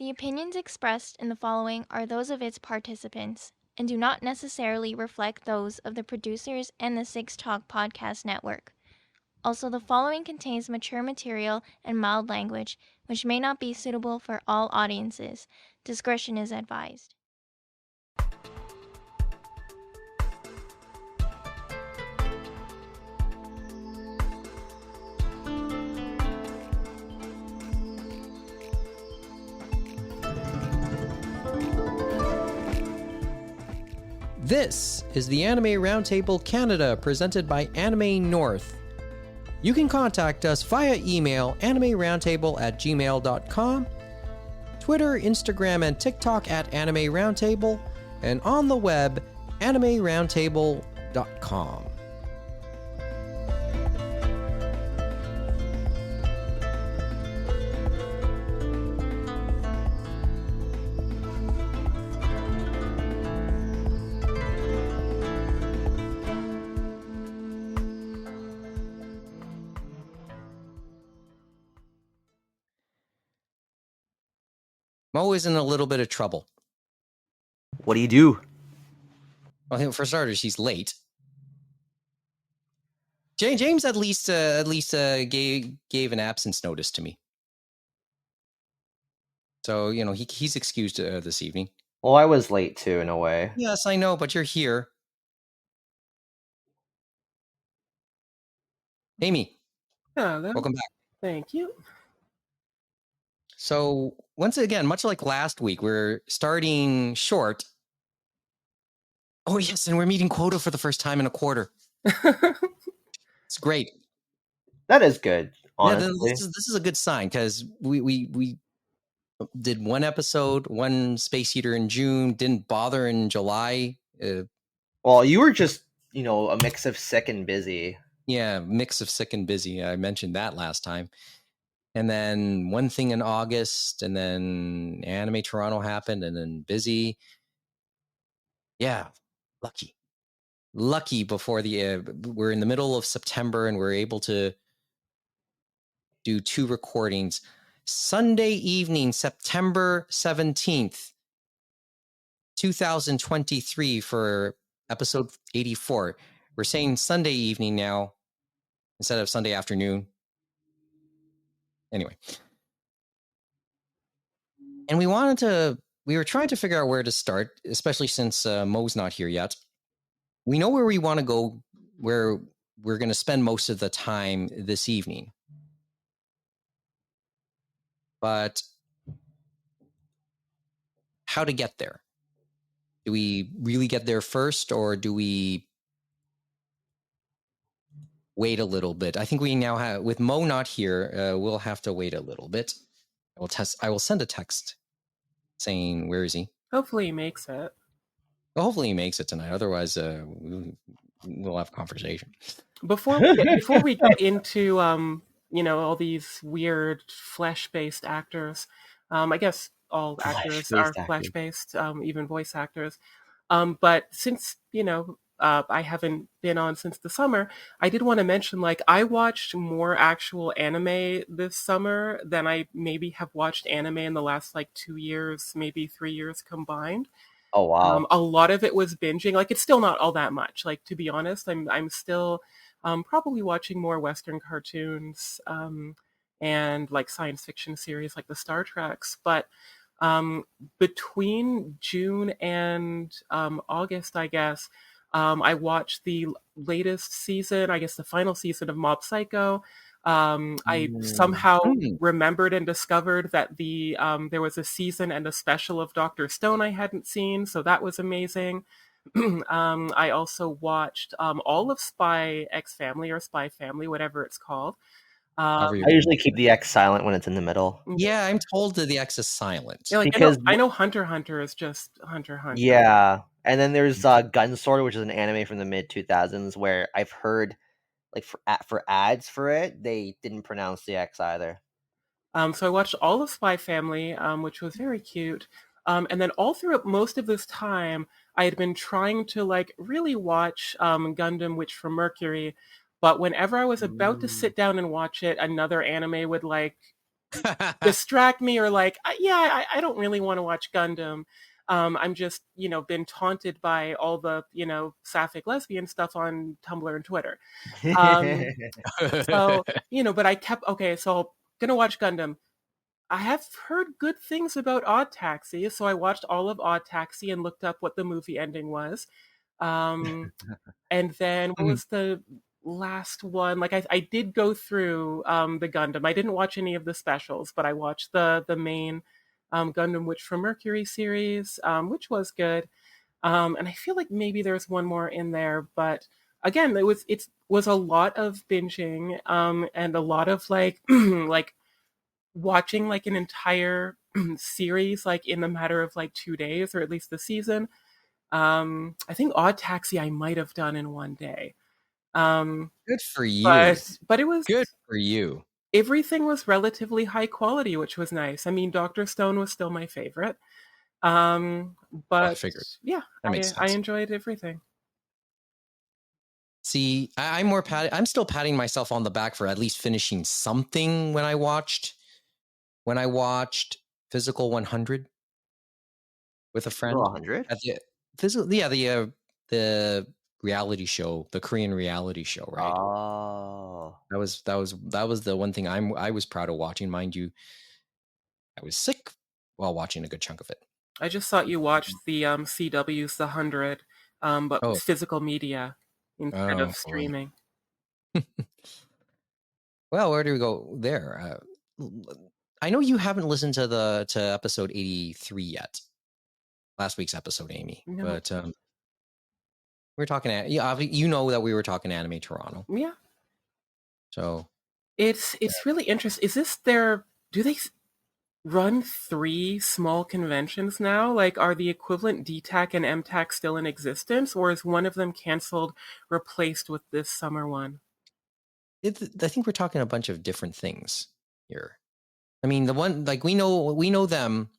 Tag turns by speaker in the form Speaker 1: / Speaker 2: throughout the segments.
Speaker 1: The opinions expressed in the following are those of its participants and do not necessarily reflect those of the producers and the Six Talk Podcast Network. Also, the following contains mature material and mild language, which may not be suitable for all audiences. Discretion is advised.
Speaker 2: This is the Anime Roundtable Canada, presented by Anime North. You can contact us via email animeroundtable@gmail.com, Twitter, Instagram, and TikTok at Anime Roundtable, and on the web, animeroundtable.com. Mo is in a little bit of trouble.
Speaker 3: What do you do?
Speaker 2: Well, for starters, he's late. James at least gave an absence notice to me, so he's excused this evening.
Speaker 3: Well, I was late too, in a way.
Speaker 2: Yes, I know, but you're here. Amy,
Speaker 4: Hello.
Speaker 2: welcome back.
Speaker 4: Thank you.
Speaker 2: So once again, much like last week, we're starting short. Oh yes, and we're meeting quota for the first time in a quarter. It's great.
Speaker 3: That is good, honestly.
Speaker 2: Yeah, this is a good sign, because we did one episode, one Space Heater in June, didn't bother in July.
Speaker 3: Well, you were just, a mix of sick and busy.
Speaker 2: Yeah, mix of sick and busy. I mentioned that last time. And then one thing in August, and then Anime Toronto happened, and then busy. Yeah, lucky before we're in the middle of September, and we're able to do 2 recordings. Sunday evening, September 17th, 2023 for episode 84. We're saying Sunday evening now instead of Sunday afternoon. Anyway. And we were trying to figure out where to start, especially since Mo's not here yet. We know where we want to go, where we're going to spend most of the time this evening. But how to get there? Do we really get there first, or do we wait a little bit? I think we now have, with Mo not here, we'll have to wait a little bit. I will send a text saying, where is he?
Speaker 4: Hopefully he makes it.
Speaker 2: Well, hopefully he makes it tonight. Otherwise, we'll have a conversation.
Speaker 4: Before we get into all these weird flesh-based actors, I guess all actors are flesh-based, even voice actors. But since I haven't been on since the summer, I did want to mention, I watched more actual anime this summer than I maybe have watched anime in the last 2 years, maybe 3 years combined.
Speaker 3: Oh wow!
Speaker 4: A lot of it was binging. It's still not all that much. To be honest, I'm still probably watching more Western cartoons and science fiction series like the Star Treks. But between June and August, I guess, I watched the latest season, I guess the final season of Mob Psycho. I somehow remembered and discovered that there was a season and a special of Dr. Stone I hadn't seen, so that was amazing. I also watched all of Spy X Family, or Spy Family, whatever it's called.
Speaker 3: I usually keep the X silent when it's in the middle.
Speaker 2: Yeah, I'm told that the X is silent.
Speaker 4: Yeah, because I know Hunter x Hunter is just Hunter x Hunter.
Speaker 3: Yeah, and then there's Gunsword, which is an anime from the mid-2000s, where I've heard for ads for it, they didn't pronounce the X either.
Speaker 4: So I watched all of Spy Family, which was very cute. And then all throughout most of this time, I had been trying to really watch Gundam Witch from Mercury, but whenever I was about to sit down and watch it, another anime would distract me, or like, I don't really want to watch Gundam. I'm just, been taunted by all the, sapphic lesbian stuff on Tumblr and Twitter. So, but I kept, okay, so gonna watch Gundam. I have heard good things about Odd Taxi, so I watched all of Odd Taxi and looked up what the movie ending was. And then what was the last one? Like I did go through the Gundam. I didn't watch any of the specials, but I watched the main Gundam Witch from Mercury series, which was good. And I feel like maybe there's one more in there, but again, it was a lot of binging, and a lot of like like watching like an entire series like in the matter of like 2 days, or at least the season. I think Odd Taxi I might have done in one day.
Speaker 2: Good for you.
Speaker 4: But it was
Speaker 2: good for you.
Speaker 4: Everything was relatively high quality, which was nice. I mean, Dr. Stone was still my favorite. But
Speaker 2: I figured.
Speaker 4: Yeah, I enjoyed everything.
Speaker 2: See, I'm still patting myself on the back for at least finishing something when I watched Physical 100 with a friend.
Speaker 3: 100?
Speaker 2: The reality show, the Korean reality show, right?
Speaker 3: Oh.
Speaker 2: That was the one thing I was proud of watching. Mind you, I was sick while watching a good chunk of it.
Speaker 4: I just thought you watched the CW's The 100, but with physical media instead of streaming.
Speaker 2: Well, where do we go there? I know you haven't listened to episode 83 yet. Last week's episode, Amy. No. But we're talking that we were talking Anime Toronto.
Speaker 4: Yeah.
Speaker 2: So
Speaker 4: it's really interesting. Is this do they run 3 small conventions now? Like, are the equivalent DTAC and MTAC still in existence, or is one of them canceled, replaced with this summer one?
Speaker 2: I think we're talking a bunch of different things here. I mean, the one, like, we know them.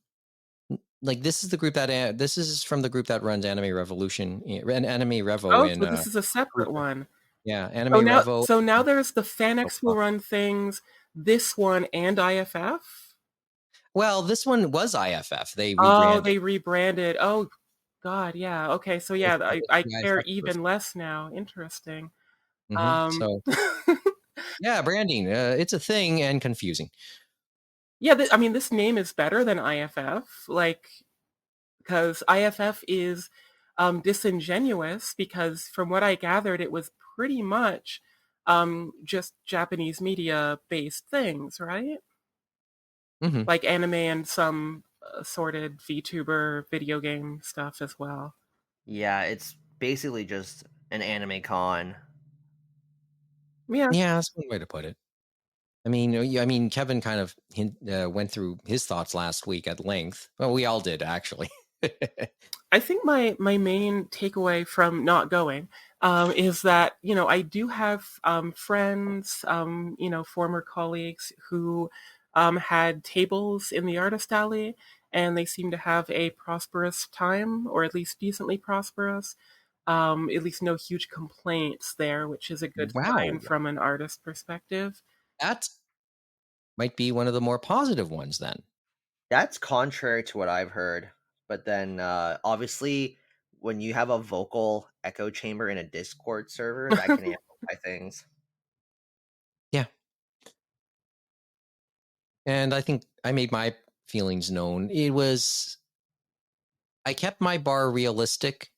Speaker 2: Like, this is the group this is from the group that runs Anime Revolution and Anime Revo.
Speaker 4: Oh, so this is a separate one.
Speaker 2: Yeah, Anime Revo.
Speaker 4: So now there's the FanX will run things, this one, and IFF?
Speaker 2: Well, this one was IFF. They rebranded.
Speaker 4: Oh, they rebranded. Oh, God, yeah. Okay, so yeah, I care even less now. Interesting.
Speaker 2: So, yeah, branding. It's a thing and confusing.
Speaker 4: Yeah, I mean, this name is better than IFF, like, because IFF is disingenuous, because from what I gathered, it was pretty much just Japanese media-based things, right?
Speaker 2: Mm-hmm.
Speaker 4: Like anime and some assorted VTuber video game stuff as well.
Speaker 3: Yeah, it's basically just an anime con.
Speaker 4: Yeah,
Speaker 2: that's one way to put it. I mean, Kevin kind of went through his thoughts last week at length. Well, we all did, actually.
Speaker 4: I think my main takeaway from not going is that, I do have friends, former colleagues who had tables in the artist alley, and they seem to have a prosperous time, or at least decently prosperous. At least no huge complaints there, which is a good sign from an artist perspective.
Speaker 2: That might be one of the more positive ones then.
Speaker 3: That's contrary to what I've heard. But then, obviously, when you have a vocal echo chamber in a Discord server, that can amplify things.
Speaker 2: Yeah. And I think I made my feelings known. I kept my bar realistic,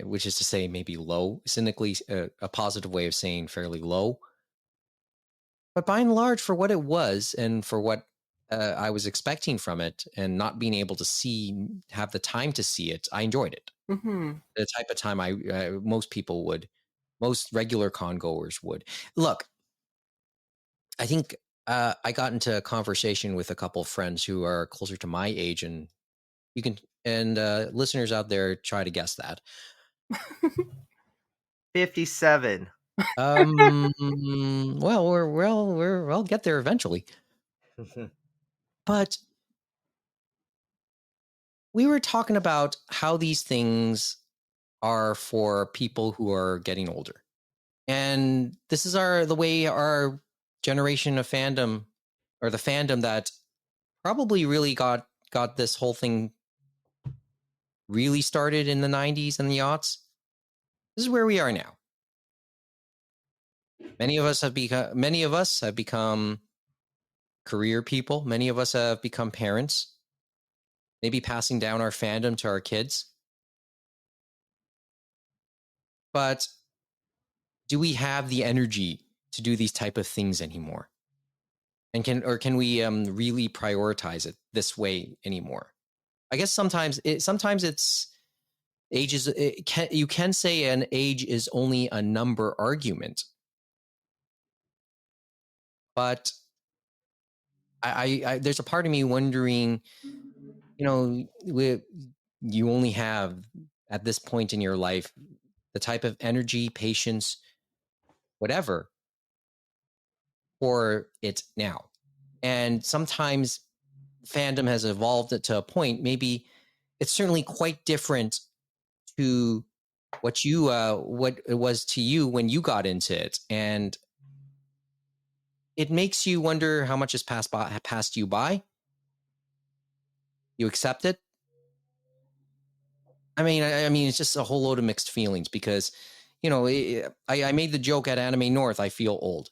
Speaker 2: which is to say maybe low, cynically, a positive way of saying fairly low. But by and large, for what it was and for what I was expecting from it, and not being able to have the time to see it, I enjoyed it.
Speaker 4: Mm-hmm.
Speaker 2: The type of time most regular con goers would. Look, I think I got into a conversation with a couple of friends who are closer to my age, and listeners out there, try to guess that.
Speaker 3: 57.
Speaker 2: Well, we'll get there eventually. But we were talking about how these things are for people who are getting older. And this is the way our generation of fandom, or the fandom that probably really got this whole thing really started in the 90s and the aughts. This is where we are now. Many of us have become career people. Many of us have become parents, maybe passing down our fandom to our kids. But do we have the energy to do these type of things anymore? And can we really prioritize it this way anymore? I guess sometimes it's ages. You can say an age is only a number argument, but I there's a part of me wondering, you only have at this point in your life the type of energy, patience, whatever for it now. And sometimes fandom has evolved to a point, maybe it's certainly quite different to what it was to you when you got into it. And it makes you wonder how much has passed you by. You accept it. I mean, it's just a whole load of mixed feelings because, I made the joke at Anime North, I feel old.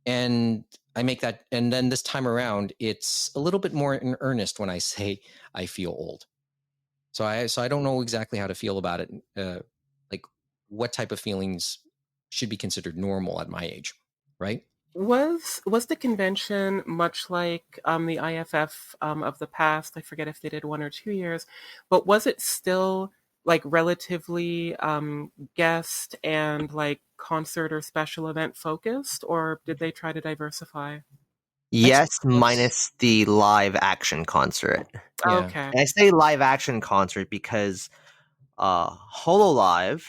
Speaker 2: And I make that, and then this time around, it's a little bit more in earnest when I say I feel old. So I don't know exactly how to feel about it. Like what type of feelings should be considered normal at my age, right?
Speaker 4: Was the convention much like the IFF of the past? I forget if they did 1 or 2 years, but was it still like relatively guest and like concert or special event focused, or did they try to diversify?
Speaker 3: Yes, minus the live action concert.
Speaker 2: Yeah.
Speaker 4: Okay.
Speaker 3: And I say live action concert because Hololive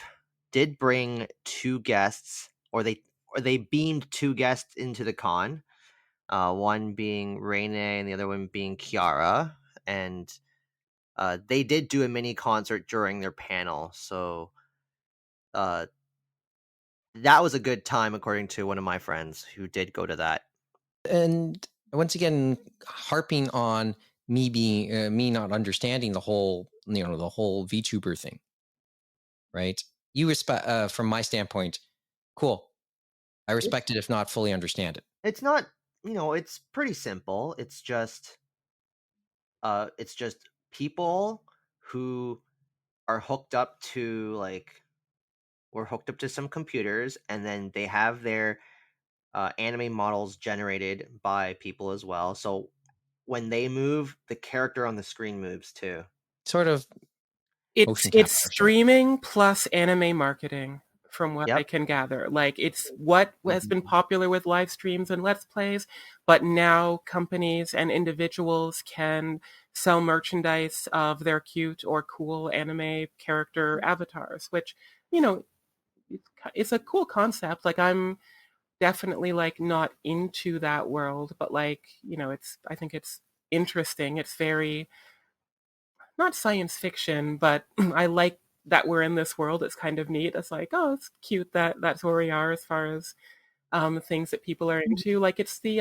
Speaker 3: did bring 2 guests, or they beamed 2 guests into the con. One being Reine and the other one being Kiara, and they did do a mini concert during their panel. So that was a good time, according to one of my friends who did go to that.
Speaker 2: And once again, harping on me being me not understanding the whole the whole VTuber thing, right? You respect from my standpoint, cool. I respect it if not fully understand it.
Speaker 3: It's not, it's pretty simple. It's just people who are hooked up to we're hooked up to some computers, and then they have their anime models generated by people as well. So when they move, the character on the screen moves too.
Speaker 2: Sort of.
Speaker 4: It's streaming plus anime marketing, from what I
Speaker 3: Yep.
Speaker 4: can gather. Like, it's what has been popular with live streams and Let's Plays, but now companies and individuals can sell merchandise of their cute or cool anime character avatars, which, it's a cool concept. Like, I'm definitely like not into that world, but I think it's interesting. It's very not science fiction, but I like that we're in this world. It's kind of neat. It's like, oh, it's cute that that's where we are as far as things that people are into. Like, it's the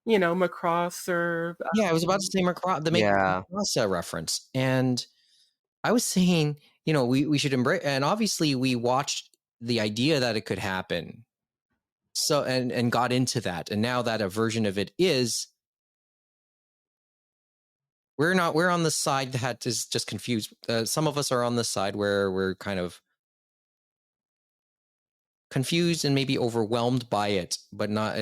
Speaker 4: Macross or
Speaker 2: yeah, I was about to say Macross, the Macross reference, and I was saying, we should embrace, and obviously we watched the idea that it could happen, so and got into that, and now that a version of it is. We're on the side that is just confused. Some of us are on the side where we're kind of confused and maybe overwhelmed by it, but not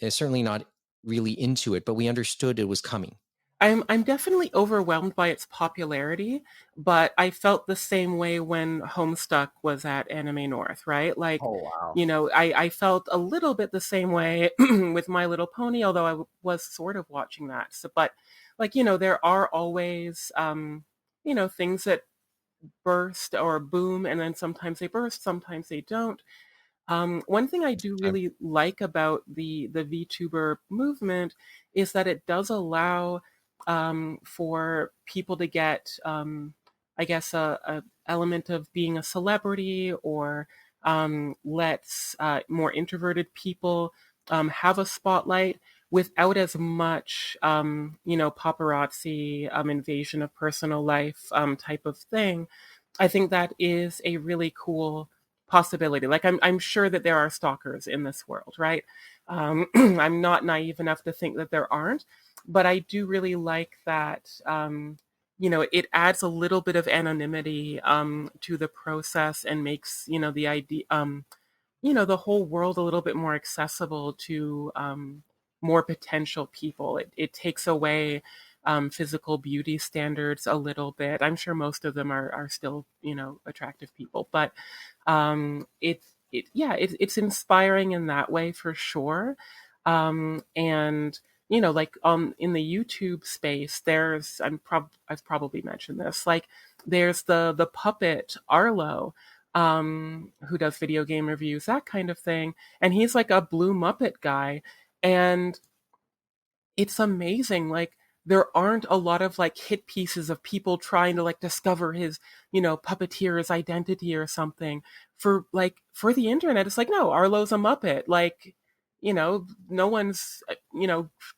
Speaker 2: certainly not really into it, but we understood it was coming.
Speaker 4: I'm definitely overwhelmed by its popularity, but I felt the same way when Homestuck was at Anime North, right? Like,
Speaker 3: oh, wow.
Speaker 4: I felt a little bit the same way with My Little Pony, although I was sort of watching that. So, but there are always, things that burst or boom, and then sometimes they burst, sometimes they don't. One thing I do really like about the VTuber movement is that it does allow for people to get, I guess, a element of being a celebrity, or lets more introverted people have a spotlight. without as much, paparazzi, invasion of personal life type of thing. I think that is a really cool possibility. Like I'm sure that there are stalkers in this world, right? I'm not naive enough to think that there aren't, but I do really like that. It adds a little bit of anonymity to the process and makes the idea, the whole world a little bit more accessible to more potential people. It takes away physical beauty standards a little bit. I'm sure most of them are still, attractive people, but it's inspiring in that way for sure. And like in the YouTube space, there's I've probably mentioned this. Like there's the puppet Arlo, who does video game reviews, that kind of thing. And he's like a blue Muppet guy. And it's amazing. Like there aren't a lot of like hit pieces of people trying to like discover his, puppeteer's identity or something for the internet. It's like, no, Arlo's a Muppet. Like, no one's,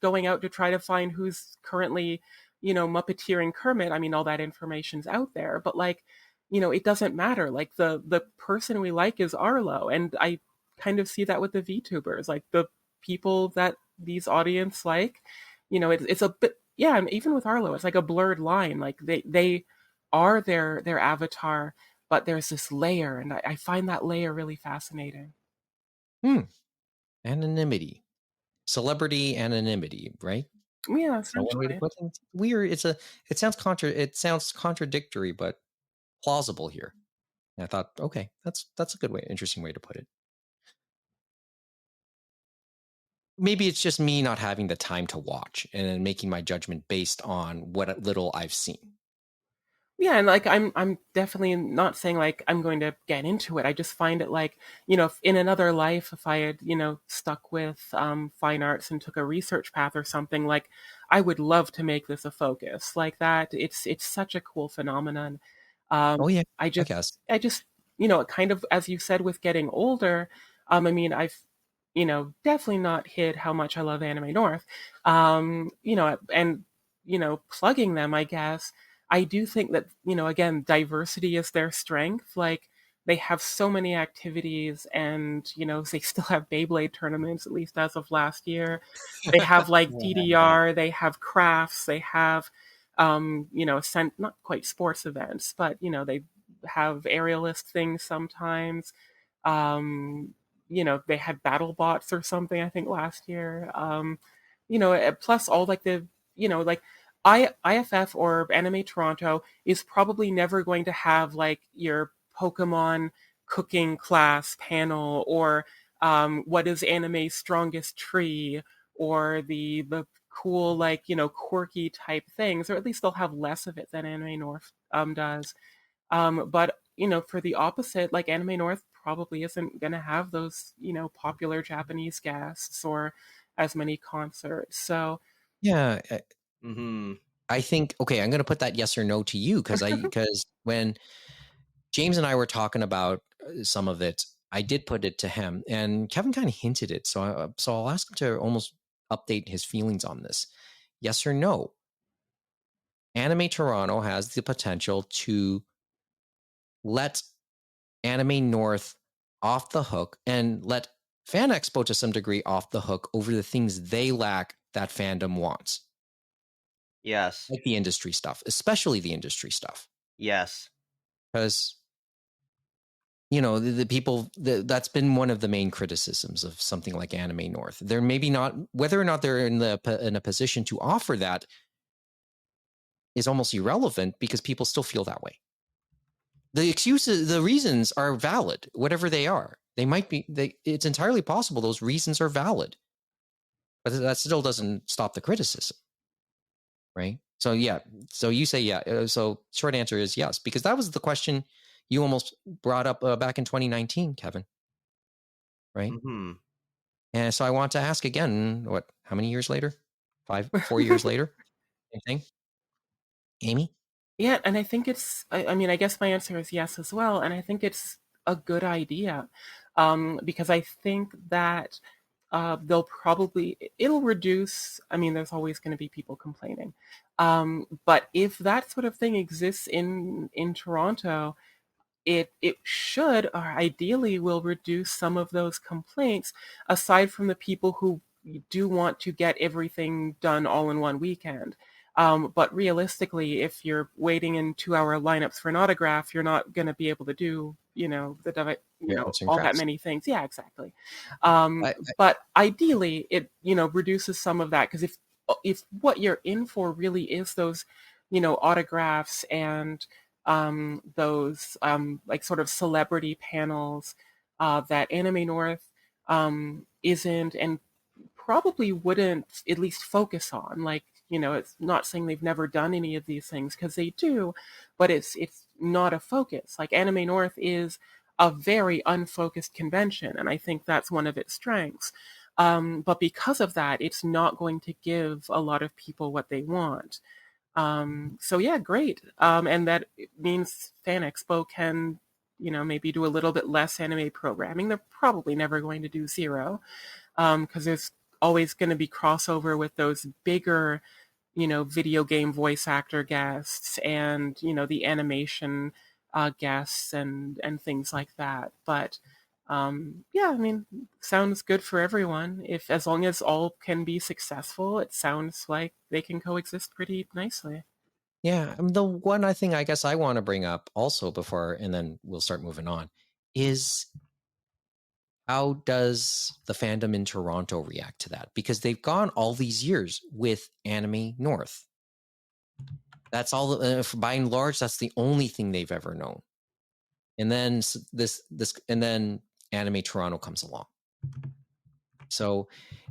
Speaker 4: going out to try to find who's currently, Muppeteering Kermit. I mean, all that information's out there, but like, it doesn't matter. Like the person we like is Arlo. And I kind of see that with the VTubers, like the people that these audience like, it's a bit, yeah. And even with Arlo, it's like a blurred line. Like they are their avatar, but there's this layer, and I find that layer really fascinating.
Speaker 2: Anonymity, celebrity anonymity, right?
Speaker 4: Yeah,
Speaker 2: So one way to
Speaker 4: essentially.
Speaker 2: put it. Weird. It sounds contradictory, but plausible here. And I thought, okay, that's a good way, interesting way to put it. Maybe it's just me not having the time to watch and then making my judgment based on what little I've seen.
Speaker 4: Yeah, and like I'm definitely not saying like I'm going to get into it. I just find it like, if in another life, if I had, stuck with fine arts and took a research path or something, like I would love to make this a focus. Like that, it's such a cool phenomenon.
Speaker 2: Oh yeah,
Speaker 4: I
Speaker 2: I
Speaker 4: just
Speaker 2: guess.
Speaker 4: I just kind of, as you said, with getting older, I mean, I've definitely not hid how much I love Anime North. And plugging them, I guess. I do think that, again, diversity is their strength. Like they have so many activities, and, they still have Beyblade tournaments, at least as of last year. They have like DDR, they have crafts, they have, not quite sports events, but, they have aerialist things sometimes. Um, they had battle bots or something, I think, last year. Plus all like the, like IFF or Anime Toronto is probably never going to have like your Pokemon cooking class panel, or what is anime's strongest tree, or the cool, like, quirky type things, or at least they'll have less of it than Anime North does. But for the opposite, like Anime North probably isn't going to have those, popular Japanese guests or as many concerts. So
Speaker 2: Yeah,
Speaker 3: Mm-hmm.
Speaker 2: I think, okay, I'm going to put that yes or no to you because when James and I were talking about some of it, I did put it to him, and Kevin kind of hinted it. So I'll ask him to almost update his feelings on this. Yes or no? Anime Toronto has the potential to let Anime North off the hook and let Fan Expo to some degree off the hook over the things they lack that fandom wants.
Speaker 3: Yes.
Speaker 2: Like the industry stuff, especially the industry stuff.
Speaker 3: Yes.
Speaker 2: Because, the people, that's been one of the main criticisms of something like Anime North. They're maybe not, whether or not they're in a position to offer that is almost irrelevant because people still feel that way. The excuses, the reasons are valid, whatever they are. They might be, it's entirely possible those reasons are valid, but that still doesn't stop the criticism, right? So yeah, so you say yeah. So short answer is yes, because that was the question you almost brought up back in 2019, Kevin, right?
Speaker 3: Mm-hmm.
Speaker 2: And so I want to ask again, how many years later? 4 years later? Same thing? Amy?
Speaker 4: yeah, and I think I mean, I guess my answer is yes as well, and I think it's a good idea, because I think that it'll reduce. I mean, there's always going to be people complaining. But if that sort of thing exists in Toronto, it should, or ideally will, reduce some of those complaints, aside from the people who do want to get everything done all in one weekend. But realistically, if you're waiting in 2-hour lineups for an autograph, you're not going to be able to do, all that many things. Yeah, exactly. But ideally, it, reduces some of that, because if what you're in for really is those, autographs and those like sort of celebrity panels that Anime North isn't, and probably wouldn't at least focus on. Like, it's not saying they've never done any of these things, because they do, but it's not a focus. Like, Anime North is a very unfocused convention, and I think that's one of its strengths. But because of that, it's not going to give a lot of people what they want. So yeah, great. And that means Fan Expo can, maybe do a little bit less anime programming. They're probably never going to do zero, because there's always going to be crossover with those bigger, video game voice actor guests and, the animation guests and things like that. But yeah, I mean, sounds good for everyone. If, as long as all can be successful, it sounds like they can coexist pretty nicely.
Speaker 2: Yeah, the one thing I guess I want to bring up also before, and then we'll start moving on, is how does the fandom in Toronto react to that? Because they've gone all these years with Anime North. That's all. By and large, that's the only thing they've ever known. And then and then Anime Toronto comes along. So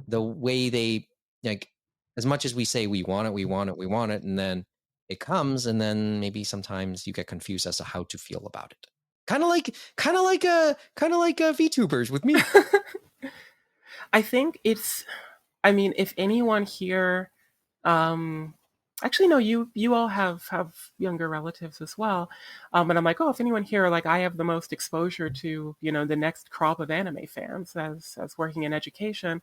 Speaker 2: the way they, like, as much as we say we want it, and then it comes, and then maybe sometimes you get confused as to how to feel about it. Kind of like VTubers with me.
Speaker 4: I think it's, I mean, if anyone here, actually, no, you all have younger relatives as well. And I'm like, oh, if anyone here, like, I have the most exposure to, the next crop of anime fans as working in education.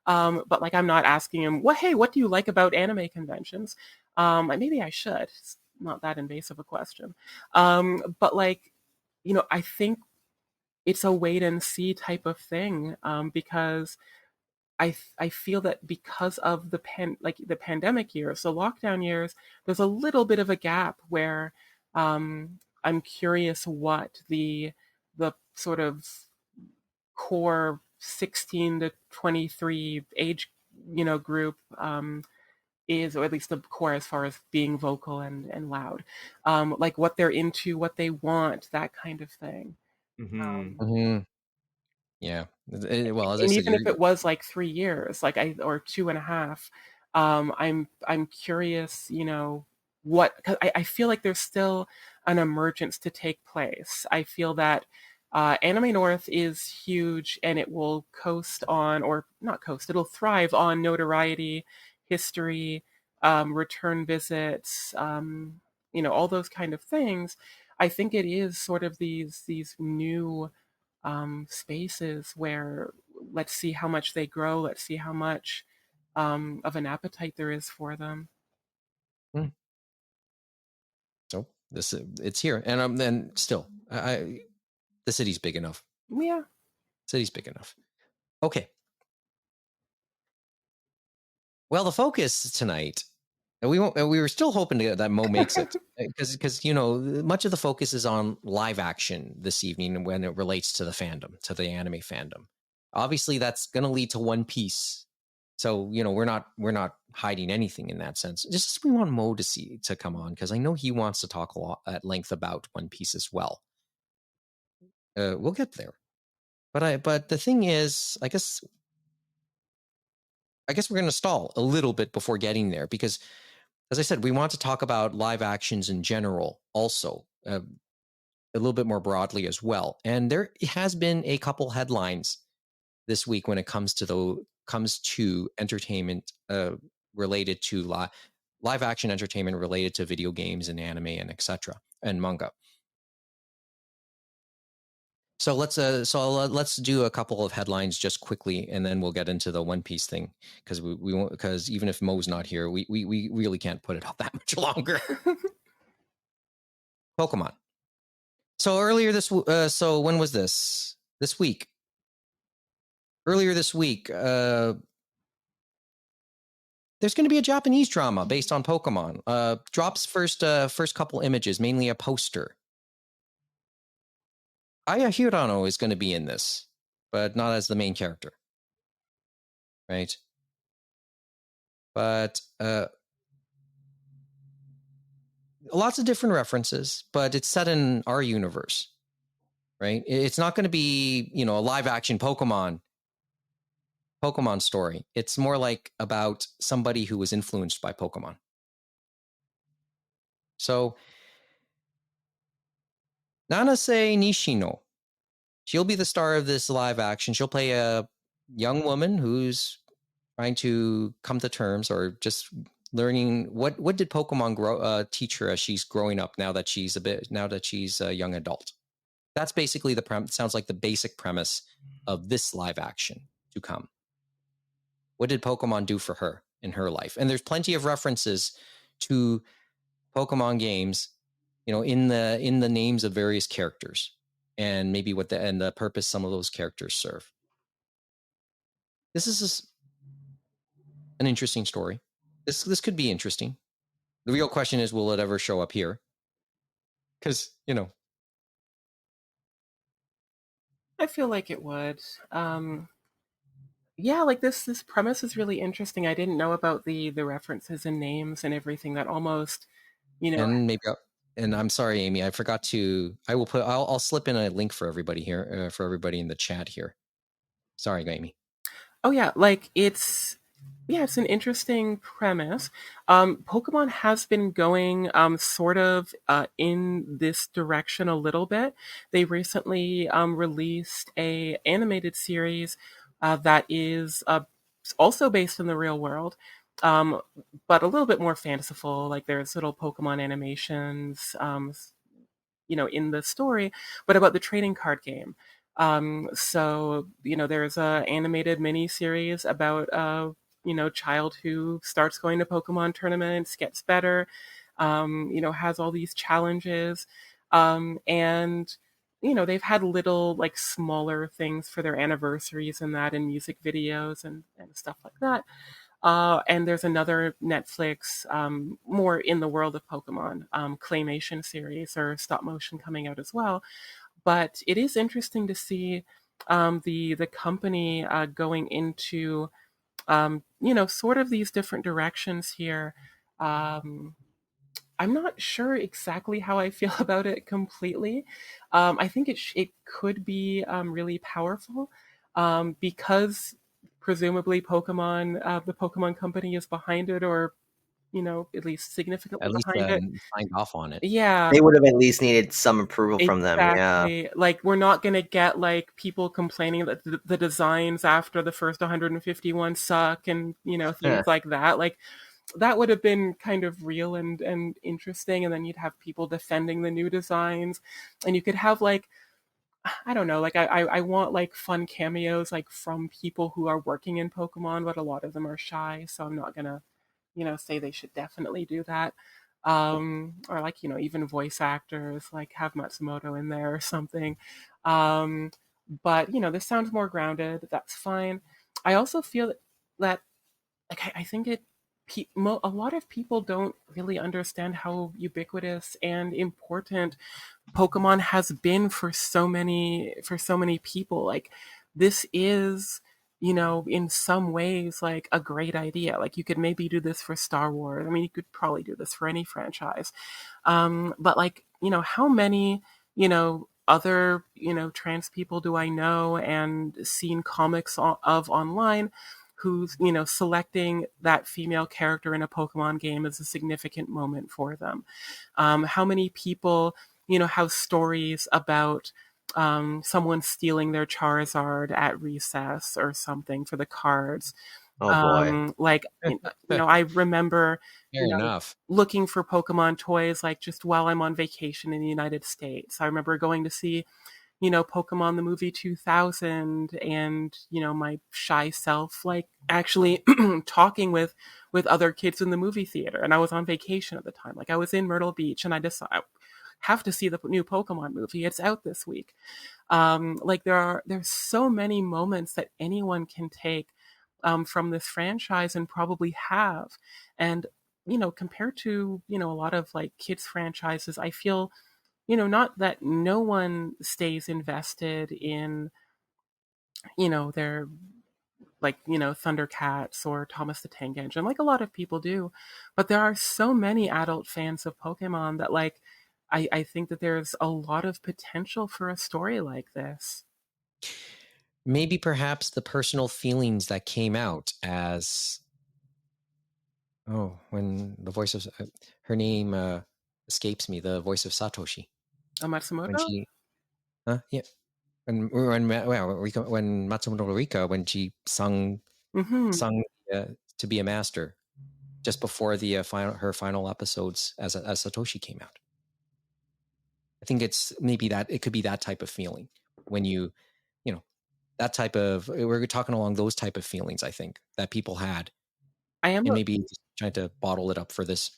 Speaker 4: But like, I'm not asking them, what do you like about anime conventions? Maybe I should. It's not that invasive a question. But like, I think it's a wait and see type of thing, because I feel that because of the pandemic years, the lockdown years, there's a little bit of a gap where I'm curious what the sort of core 16 to 23 age group is, or at least the core as far as being vocal and loud, like what they're into, what they want, that kind of thing.
Speaker 2: Yeah. Well, as I
Speaker 4: And
Speaker 2: said,
Speaker 4: even if it was like 3 years, like or 2.5, I'm curious, what, 'cause I feel like there's still an emergence to take place. I feel that Anime North is huge, and it will coast on, or not coast, it'll thrive on notoriety, history, return visits, all those kind of things. I think it is sort of these new spaces where, let's see how much they grow, let's see how much of an appetite there is for them.
Speaker 2: So it's here, and then still, the city's big enough.
Speaker 4: Yeah,
Speaker 2: city's big enough. Okay. Well, the focus tonight, and we were still hoping that Mo makes it, because much of the focus is on live action this evening when it relates to the fandom, to the anime fandom. Obviously, that's going to lead to One Piece, so we're not hiding anything in that sense. Just we want Mo to come on, because I know he wants to talk a lot at length about One Piece as well. We'll get there, but the thing is, I guess we're going to stall a little bit before getting there, because, as I said, we want to talk about live actions in general also, a little bit more broadly as well. And there has been a couple headlines this week when it comes to entertainment related to live action entertainment related to video games and anime and etc. and manga. So let's do a couple of headlines just quickly, and then we'll get into the One Piece thing, because we won't, because even if Mo's not here, we really can't put it off that much longer. Pokemon. So earlier this so when was this? This week. Earlier this week, there's going to be a Japanese drama based on Pokemon. Drops first couple images, mainly a poster. Aya Hirano is going to be in this, but not as the main character. Right? But lots of different references, but it's set in our universe. Right? It's not going to be, a live action Pokemon story. It's more like about somebody who was influenced by Pokemon. So Nanase Nishino, she'll be the star of this live action. She'll play a young woman who's trying to come to terms, or just learning what did Pokemon teach her as she's growing up, now that she's a young adult. That's basically sounds like the basic premise of this live action to come. What did Pokemon do for her in her life? And there's plenty of references to Pokemon games, in the names of various characters, and maybe the purpose some of those characters serve. This is an interesting story. This could be interesting. The real question is, will it ever show up here? Because,
Speaker 4: I feel like it would. Yeah, like this premise is really interesting. I didn't know about the references and names and everything. That almost,
Speaker 2: And maybe, and I'm sorry, Amy, I forgot to. I'll slip in a link for everybody here, for everybody in the chat here. Sorry, Amy.
Speaker 4: Oh yeah, like it's an interesting premise. Pokemon has been going sort of in this direction a little bit. They recently released a animated series that is also based in the real world, but a little bit more fanciful. Like there's little Pokemon animations, in the story, but about the trading card game. So there's a animated mini series about child who starts going to Pokemon tournaments, gets better, has all these challenges, and they've had little like smaller things for their anniversaries and that, and music videos and stuff like that. And there's another Netflix, more in the world of Pokemon, claymation series or stop motion coming out as well. But it is interesting to see the company going into sort of these different directions here. I'm not sure exactly how I feel about it completely. I think it could be really powerful, because presumably the Pokemon company is behind it, or at least significantly behind it.
Speaker 2: Signed off on it.
Speaker 4: Yeah,
Speaker 3: they would have at least needed some approval from them. Yeah,
Speaker 4: like we're not going to get like people complaining that the designs after the first 151 suck, and things like that. Like that would have been kind of real and interesting, and then you'd have people defending the new designs, and you could have like, I don't know, like I want like fun cameos like from people who are working in Pokemon, but a lot of them are shy, so I'm not gonna say they should definitely do that. Or like even voice actors, like have Matsumoto in there or something. But this sounds more grounded. That's fine. I also feel that like I think a lot of people don't really understand how ubiquitous and important Pokemon has been for so many people. Like this is, in some ways like a great idea. Like you could maybe do this for Star Wars. I mean, you could probably do this for any franchise. But like, how many, other, trans people do I know and seen comics of online who's, selecting that female character in a Pokemon game is a significant moment for them. How many people, have stories about someone stealing their Charizard at recess or something for the cards.
Speaker 3: Oh boy.
Speaker 4: Like, I remember
Speaker 2: Fair enough.
Speaker 4: looking for Pokemon toys like just while I'm on vacation in the United States. I remember going to see Pokemon the movie 2000, and my shy self like actually talking with other kids in the movie theater. And I was on vacation at the time, like I was in Myrtle Beach, and I decided I have to see the new Pokemon movie. It's out this week. Like there's so many moments that anyone can take from this franchise and probably have. And compared to a lot of like kids franchises, I feel not that no one stays invested in their like Thundercats or Thomas the Tank Engine, like a lot of people do, but there are so many adult fans of Pokemon that like I think that there's a lot of potential for a story like this.
Speaker 2: Maybe perhaps the personal feelings that came out as when the voice of her name escapes me, the voice of Satoshi.
Speaker 4: Matsumoto?
Speaker 2: When she yeah. When Matsumoto Rika, when she sung to be a master just before the her final episodes as Satoshi came out. I think it's maybe that it could be that type of feeling when you that type of, we're talking along those type of feelings, I think, that people had. And maybe just trying to bottle it up for this.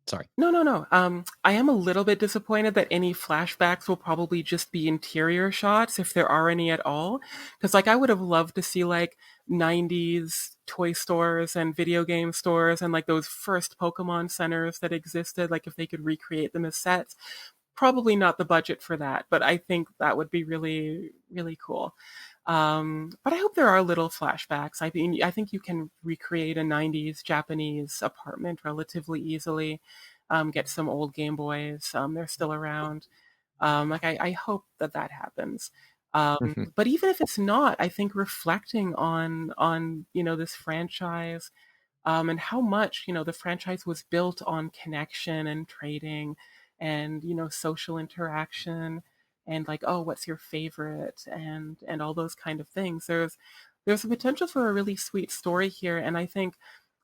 Speaker 2: Sorry.
Speaker 4: No. I am a little bit disappointed that any flashbacks will probably just be interior shots, if there are any at all. Because, like, I would have loved to see, like, 90s toy stores and video game stores and, like, those first Pokemon centers that existed, like, if they could recreate them as sets. Probably not the budget for that, but I think that would be really, really cool. But I hope there are little flashbacks. I think you can recreate a 90s Japanese apartment relatively easily. Get some old Game Boys. They're still around. I hope that happens. But even if it's not, I think reflecting on this franchise and how much the franchise was built on connection and trading and social interaction and like, oh, what's your favorite, and all those kind of things. There's a potential for a really sweet story here, and I think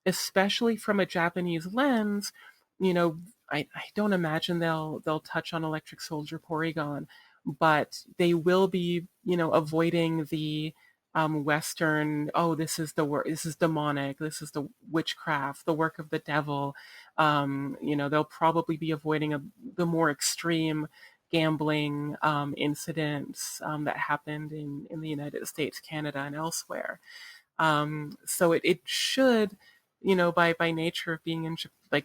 Speaker 4: especially from a Japanese lens, I don't imagine they'll touch on Electric Soldier Porygon, but they will be avoiding the Western, oh, this is the work, this is demonic, this is the witchcraft, the work of the devil. They'll probably be avoiding the more extreme gambling incidents that happened in the United States, Canada, and elsewhere. So it should, by nature of being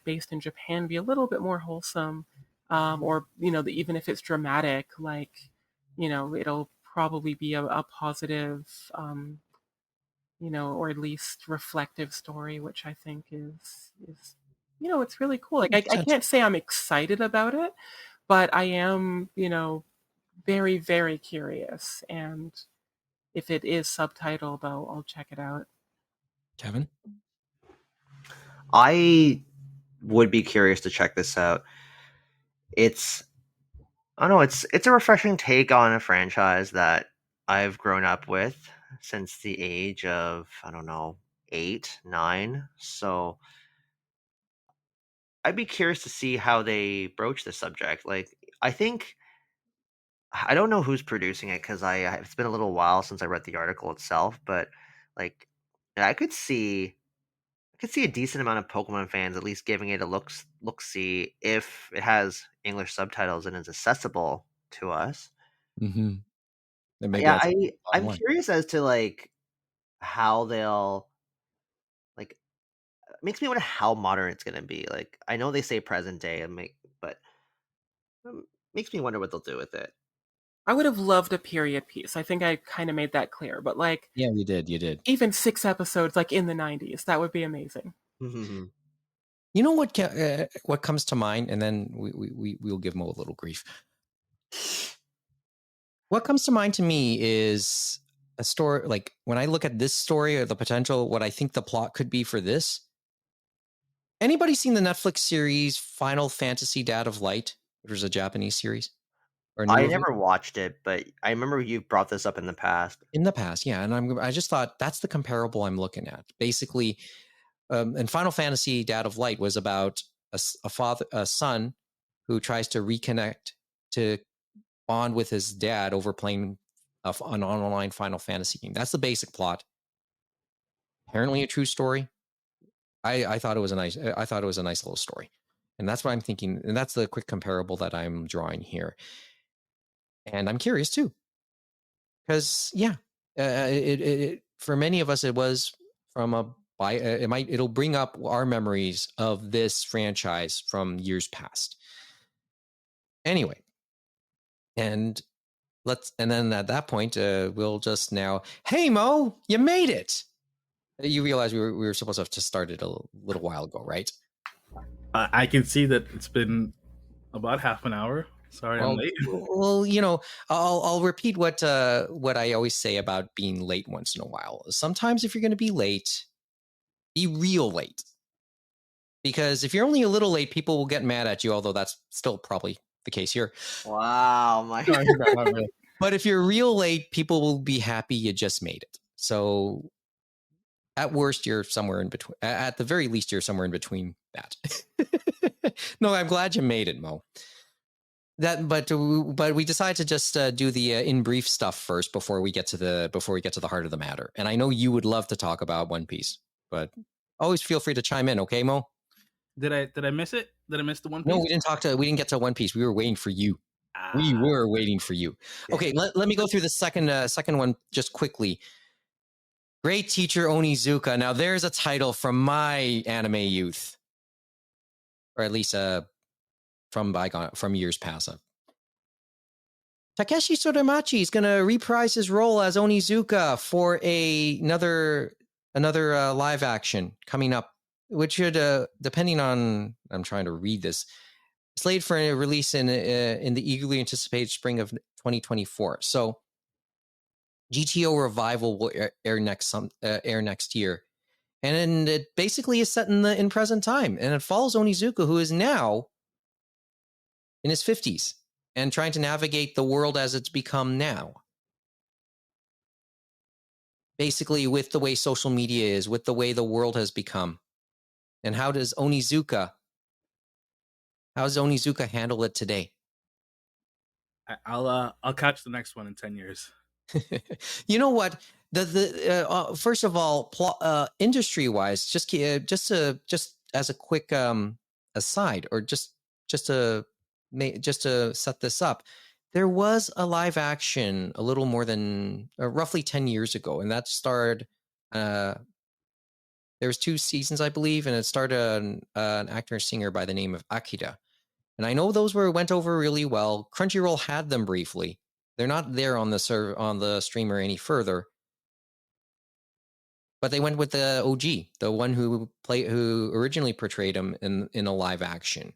Speaker 4: based in Japan, be a little bit more wholesome, or even if it's dramatic, like it'll probably be a positive, or at least reflective story, which I think is it's really cool. Like I can't say I'm excited about it, but I am very, very curious, and if it is subtitled, I'll check it out.
Speaker 2: Kevin?
Speaker 3: I would be curious to check this out. It's a refreshing take on a franchise that I've grown up with since the age of, 8, 9. So I'd be curious to see how they broach the subject. Like, I don't know who's producing it because it's been a little while since I read the article itself, but like I could see a decent amount of Pokemon fans at least giving it a look see if it has English subtitles and is accessible to us.
Speaker 2: Mm-hmm.
Speaker 3: Yeah, I'm curious as to like how they'll like. It makes me wonder how modern it's gonna be. Like, I know they say present day, but makes me wonder what they'll do with it.
Speaker 4: I would have loved a period piece. I think I kind of made that clear, but like,
Speaker 2: yeah, you did.
Speaker 4: Even 6 episodes, like in the 90s, that would be amazing.
Speaker 2: You know what comes to mind, and then we'll give Mo a little grief. What comes to mind to me is a story, like when I look at this story or the potential, what I think the plot could be for this. Anybody seen the Netflix series Final Fantasy Dad of Light, which was a Japanese series?
Speaker 3: I never watched it, but I remember you brought this up in the past.
Speaker 2: In the past, yeah, and I just thought that's the comparable I'm looking at. Basically, and Final Fantasy Dad of Light was about a son who tries to reconnect to bond with his dad over playing an online Final Fantasy game. That's the basic plot. Apparently a true story. I thought it was a nice little story. And that's what I'm thinking. And that's the quick comparable that I'm drawing here. And I'm curious too. Because it for many of us, it was from it'll bring up our memories of this franchise from years past. Anyway, and then at that point, we'll just now, hey Mo, you made it. You realize we were supposed to have just started a little while ago, right?
Speaker 5: I can see that it's been about half an hour. Sorry, I'm late.
Speaker 2: Well, I'll repeat what I always say about being late once in a while. Sometimes if you're going to be late, be real late. Because if you're only a little late, people will get mad at you, although that's still probably the case here.
Speaker 3: Wow, my
Speaker 2: But if you're real late, people will be happy you just made it. So at worst, you're somewhere in between. At the very least, you're somewhere in between that. No, I'm glad you made it, Mo. But we decided to just do the in brief stuff first before we get to the heart of the matter. And I know you would love to talk about One Piece, but always feel free to chime in, okay, Mo?
Speaker 5: Did I miss it? Did I miss the One Piece?
Speaker 2: No, we didn't get to One Piece. We were waiting for you. We were waiting for you. Okay, let me go through the second one just quickly. Great Teacher Onizuka. Now there's a title from my anime youth, or at least from years past. Takeshi Sodamachi is going to reprise his role as Onizuka for another live action coming up, which should, depending on, I'm trying to read this, slated for a release in the eagerly anticipated spring of 2024. So GTO Revival will air next year. And it basically is set in present time. And it follows Onizuka, who is now in his 50s and trying to navigate the world as it's become now. Basically, with the way social media is, with the way the world has become. And how does Onizuka handle it today?
Speaker 5: I'll catch the next one in 10 years.
Speaker 2: You know what? First of all, industry wise, just as a quick aside, or just to set this up, there was a live action a little more than roughly 10 years ago, and that starred. There was 2 seasons, I believe, and it starred an actor and singer by the name of Akira. And I know those went over really well. Crunchyroll had them briefly. They're not there on the streamer any further. But they went with the OG, the one who originally portrayed him in a live action.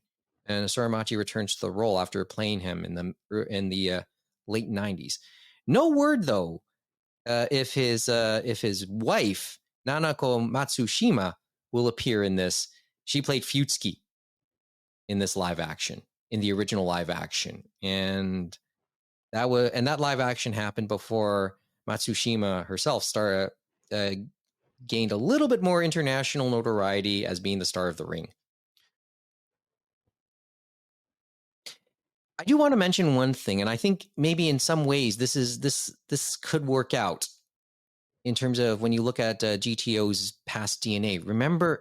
Speaker 2: And Sharmarke returns to the role after playing him in the late 90s. No word though if his wife Nanako Matsushima will appear in this. She played Futsuki in this live action, in the original live action, and that live action happened before Matsushima herself gained a little bit more international notoriety as being the star of The Ring. I do want to mention one thing, and I think maybe in some ways this could work out in terms of when you look at GTO's past DNA.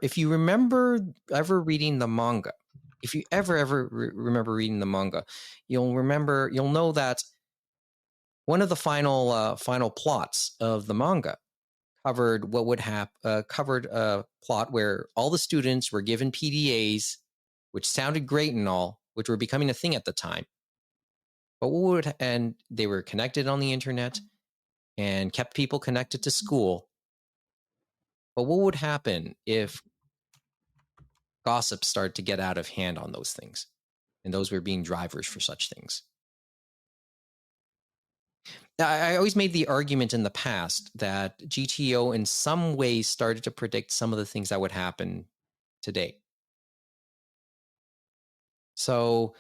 Speaker 2: If you remember ever reading the manga, if you ever remember reading the manga, you'll know that one of the final plots of the manga covered covered a plot where all the students were given PDAs, which sounded great and all, which were becoming a thing at the time. But and they were connected on the internet and kept people connected to school. But what would happen if gossip started to get out of hand on those things? And those were being drivers for such things. I always made the argument in the past that GTO in some ways started to predict some of the things that would happen today. So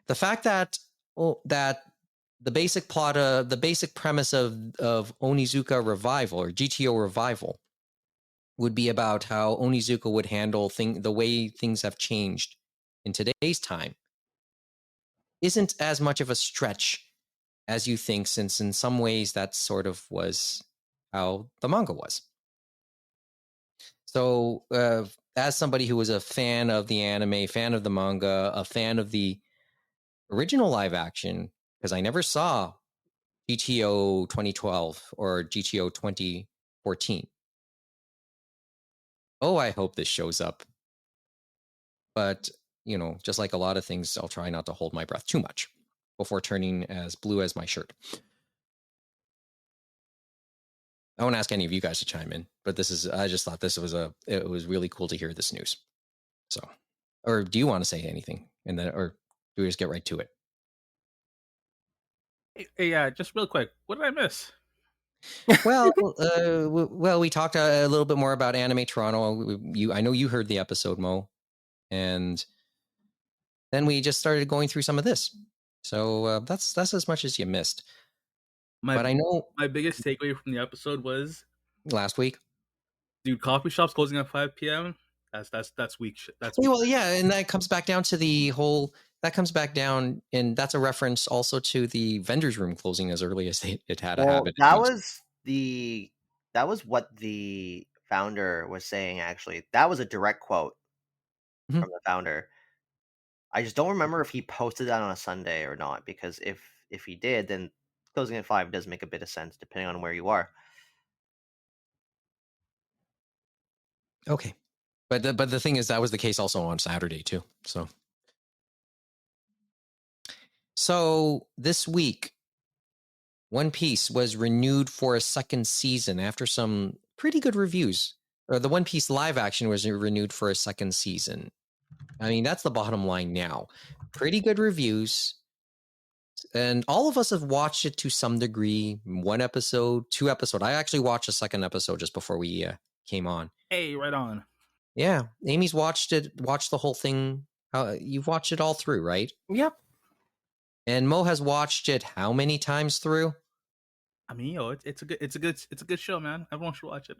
Speaker 2: the fact that the basic plot, the basic premise of Onizuka Revival or GTO Revival would be about how Onizuka would handle the way things have changed in today's time isn't as much of a stretch as you think, since in some ways that sort of was how the manga was. So, as somebody who was a fan of the anime, fan of the manga, a fan of the original live action, because I never saw GTO 2012 or GTO 2014. Oh, I hope this shows up. But, just like a lot of things, I'll try not to hold my breath too much before turning as blue as my shirt. I won't ask any of you guys to chime in, but I just thought it was really cool to hear this news. So, or do you want to say anything? Or do we just get right to it?
Speaker 5: Hey, just real quick, what did I miss?
Speaker 2: Well, we talked a little bit more about Anime Toronto. I know you heard the episode, Mo, and then we just started going through some of this. So that's as much as you missed. But I know
Speaker 5: my biggest takeaway from the episode was
Speaker 2: last week,
Speaker 5: dude, coffee shops closing at 5 p.m. That's weak shit. That's weak.
Speaker 2: Well, yeah, and that comes back down to the whole. That comes back down, and that's a reference also to the vendors' room closing as early as it had a habit.
Speaker 3: That was what the founder was saying. Actually, that was a direct quote from the founder. I just don't remember if he posted that on a Sunday or not, because if he did, then closing at 5 does make a bit of sense depending on where you are.
Speaker 2: Okay, but the thing is, that was the case also on Saturday too. So this week, One Piece was renewed for a second season after some pretty good reviews. The One Piece live action was renewed for a second season. I mean, that's the bottom line now. Pretty good reviews. And all of us have watched it to some degree. 1 episode, 2 episodes. I actually watched a second episode just before we came on.
Speaker 5: Hey, right on.
Speaker 2: Yeah. Amy's watched the whole thing. You've watched it all through, right?
Speaker 4: Yep.
Speaker 2: And Mo has watched it how many times through?
Speaker 5: I mean, it's a good show, man. Everyone should watch it.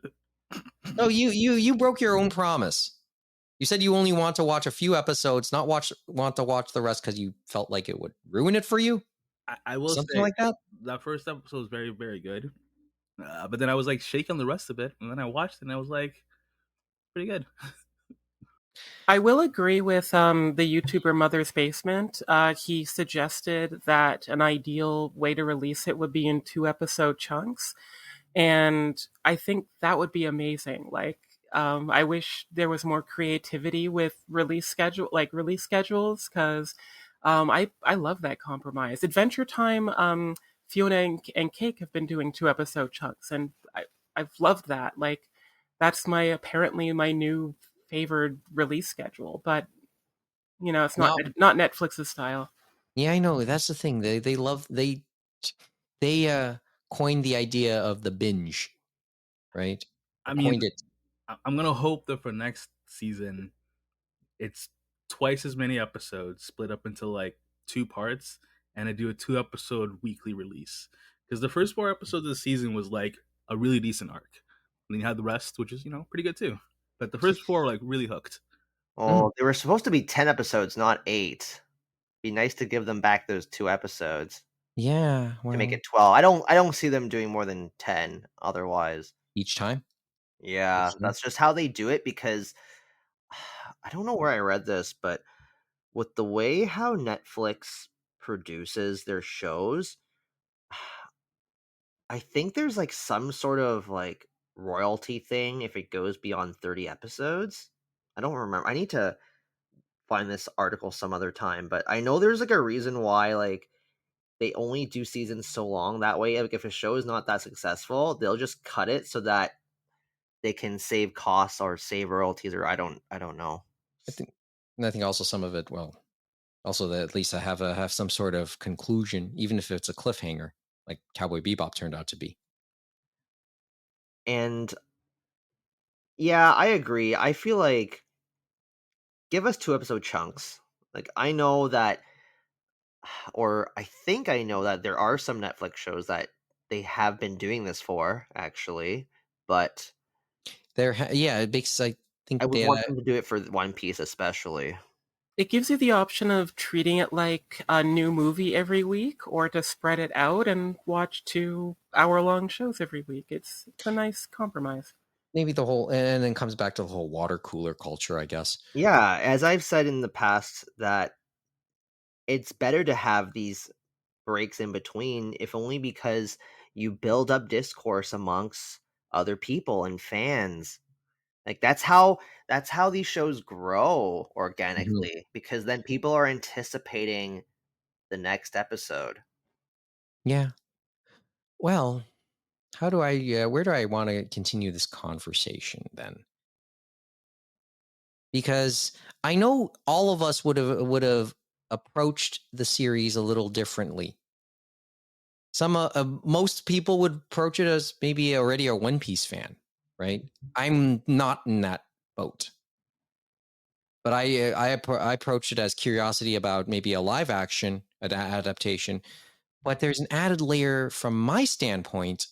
Speaker 2: Oh, you broke your own promise. You said you only want to watch a few episodes, not want to watch the rest because you felt like it would ruin it for you.
Speaker 5: I will
Speaker 2: something
Speaker 5: say
Speaker 2: like that.
Speaker 5: That first episode was very, very good, but then I was like shaking the rest of it, and then I watched it, and I was like, pretty good.
Speaker 4: I will agree with the YouTuber Mother's Basement. He suggested that an ideal way to release it would be in 2-episode chunks, and I think that would be amazing. Like, I wish there was more creativity with release schedules, because I love that compromise. Adventure Time, Fiona and Cake have been doing 2-episode chunks, and I've loved that. Like, that's apparently my new favored release schedule, but it's not Netflix's style.
Speaker 2: Yeah, I know. That's the thing. They coined the idea of the binge, right?
Speaker 5: I mean, I'm gonna hope that for next season, it's twice as many episodes split up into like 2 parts, and I do a 2-episode weekly release. Because the first 4 episodes of the season was like a really decent arc, and then you had the rest, which is pretty good too. But the first 4 were like really hooked.
Speaker 3: Oh, they were supposed to be 10 episodes, not 8. Be nice to give them back those 2 episodes.
Speaker 2: Yeah,
Speaker 3: to make it 12. I don't see them doing more than 10 otherwise.
Speaker 2: Each time?
Speaker 3: Yeah, that's just how they do it, because I don't know where I read this, but with the way how Netflix produces their shows, I think there's like some sort of like royalty thing if it goes beyond 30 episodes. I don't remember. I need to find this article some other time, but I know there's like a reason why like they only do seasons so long. That way, like, if a show is not that successful, they'll just cut it so that they can save costs or save royalties, or I don't know.
Speaker 2: I think also some of it, also that at least I have some sort of conclusion, even if it's a cliffhanger, like Cowboy Bebop turned out to be.
Speaker 3: And yeah, I agree. I feel like give us 2-episode chunks. Like, I know that, or I think I know that there are some Netflix shows that they have been doing this for, actually, but
Speaker 2: it makes, I think
Speaker 3: I would want them to do it for One Piece, especially.
Speaker 4: It gives you the option of treating it like a new movie every week, or to spread it out and watch 2-hour-long shows every week. It's a nice compromise.
Speaker 2: Maybe the whole, and then comes back to the whole water cooler culture, I guess.
Speaker 3: Yeah, as I've said in the past, that it's better to have these breaks in between, if only because you build up discourse amongst other people and fans. Like that's how these shows grow organically, because then people are anticipating the next episode.
Speaker 2: Yeah. Well, how do I where do I want to continue this conversation then? Because I know all of us would have approached the series a little differently. Most people would approach it as maybe already a One Piece fan, right? I'm not in that boat, but I approached it as curiosity about maybe a live action adaptation. But there's an added layer from my standpoint.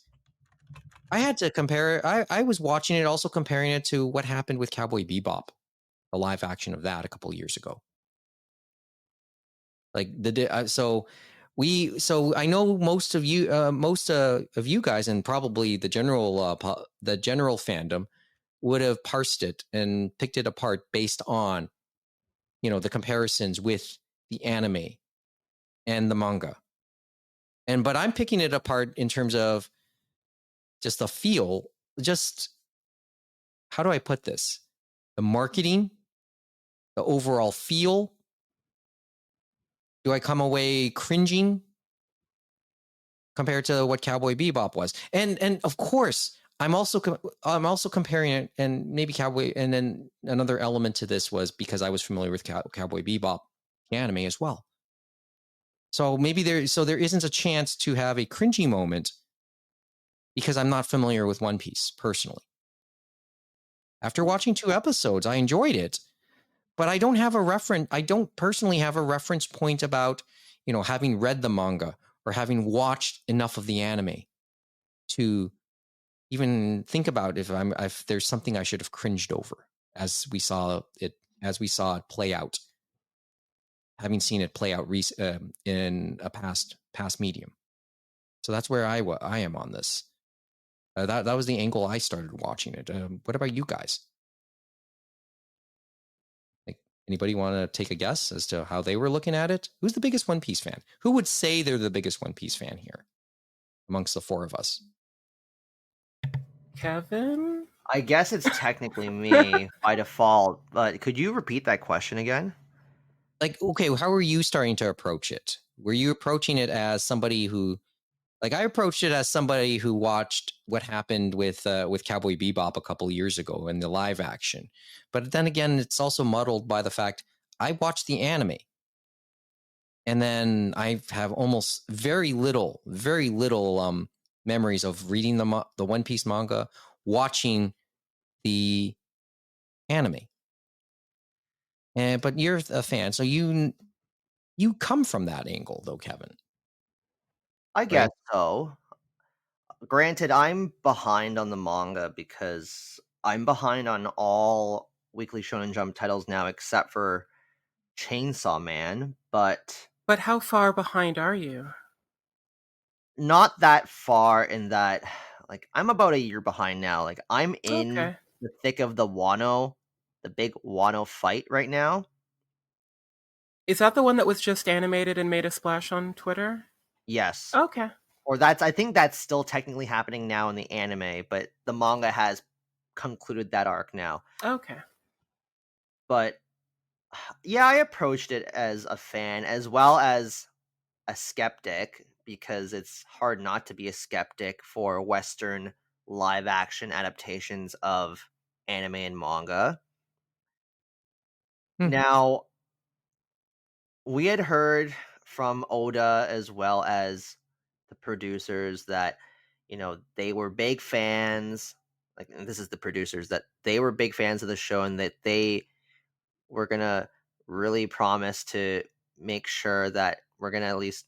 Speaker 2: I had to compare. I was watching it, also comparing it to what happened with Cowboy Bebop, the live action of that a couple years ago. Like so I know most of you guys, and probably the general fandom would have parsed it and picked it apart based on the comparisons with the anime and the manga. But I'm picking it apart in terms of just the feel, just how do I put this? The marketing, the overall feel. Do I come away cringing compared to what Cowboy Bebop was? And of course, I'm also comparing it, and maybe Cowboy, and then another element to this was because I was familiar with Cowboy Bebop, the anime as well. So maybe there isn't a chance to have a cringy moment because I'm not familiar with One Piece personally. After watching 2 episodes, I enjoyed it, but I don't personally have a reference point about, having read the manga or having watched enough of the anime to even think about if there's something I should have cringed over as we saw it play out, having seen it play out in a past medium. So that's where I am on this. That was the angle I started watching it. What about you guys? Like, anybody want to take a guess as to how they were looking at it? Who's the biggest One Piece fan? Who would say they're the biggest One Piece fan here amongst the 4 of us?
Speaker 4: Kevin?
Speaker 3: I guess it's technically me by default, but could you repeat that question again?
Speaker 2: Like, okay, how are you starting to approach it? Were you approaching it as somebody who, like, I approached it as somebody who watched what happened with Cowboy Bebop a couple years ago in the live action, but then again, it's also muddled by the fact I watched the anime, and then I have almost very little memories of reading the One Piece manga, watching the anime. But you're a fan, so you come from that angle, though, Kevin.
Speaker 3: I guess so. Granted, I'm behind on the manga because I'm behind on all Weekly Shonen Jump titles now except for Chainsaw Man, but
Speaker 4: how far behind are you?
Speaker 3: not that far in that, like, I'm about a year behind now. Like, I'm in the thick of the big Wano fight right now.
Speaker 4: Is that the one that was just animated and made a splash on Twitter?
Speaker 3: Yes.
Speaker 4: Okay.
Speaker 3: Or I think that's still technically happening now in the anime, but the manga has concluded that arc now.
Speaker 4: Okay.
Speaker 3: But yeah, I approached it as a fan as well as a skeptic, because it's hard not to be a skeptic for Western live action adaptations of anime and manga. Now, we had heard from Oda as well as the producers that, they were big fans. Like, this is the producers, that they were big fans of the show and that they were going to really promise to make sure that we're going to at least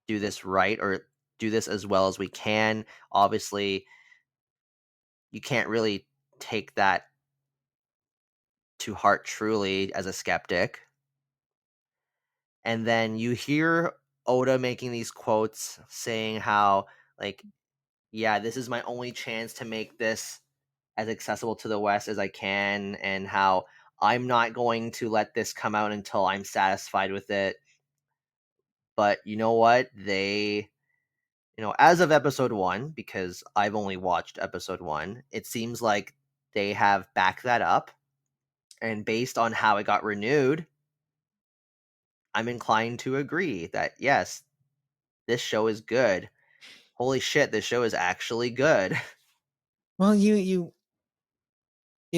Speaker 3: do this right, or do this as well as we can. Obviously, you can't really take that to heart truly as a skeptic. And then you hear Oda making these quotes saying how, like, yeah, this is my only chance to make this as accessible to the West as I can, and how I'm not going to let this come out until I'm satisfied with it. But you know what? They, as of episode 1, because I've only watched episode 1, it seems like they have backed that up. And based on how it got renewed, I'm inclined to agree that, yes, this show is good. Holy shit, this show is actually good.
Speaker 2: Well,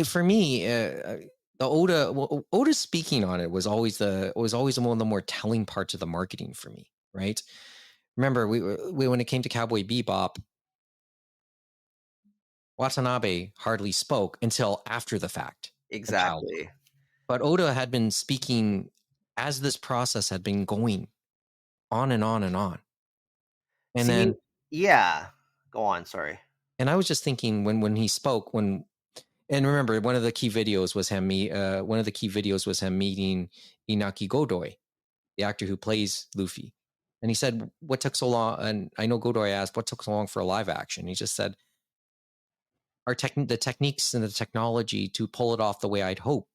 Speaker 2: for me, the Oda speaking on it was always one of the more telling parts of the marketing for me, right? Remember, we when it came to Cowboy Bebop, Watanabe hardly spoke until after the fact.
Speaker 3: Exactly.
Speaker 2: But Oda had been speaking as this process had been going on and on and on. And
Speaker 3: yeah, go on, sorry.
Speaker 2: And I was just thinking when he spoke, and remember, one of the key videos was him meeting Inaki Godoy, the actor who plays Luffy. And he said, what took so long? And I know Godoy asked, what took so long for a live action? He just said, the techniques and the technology to pull it off the way I'd hope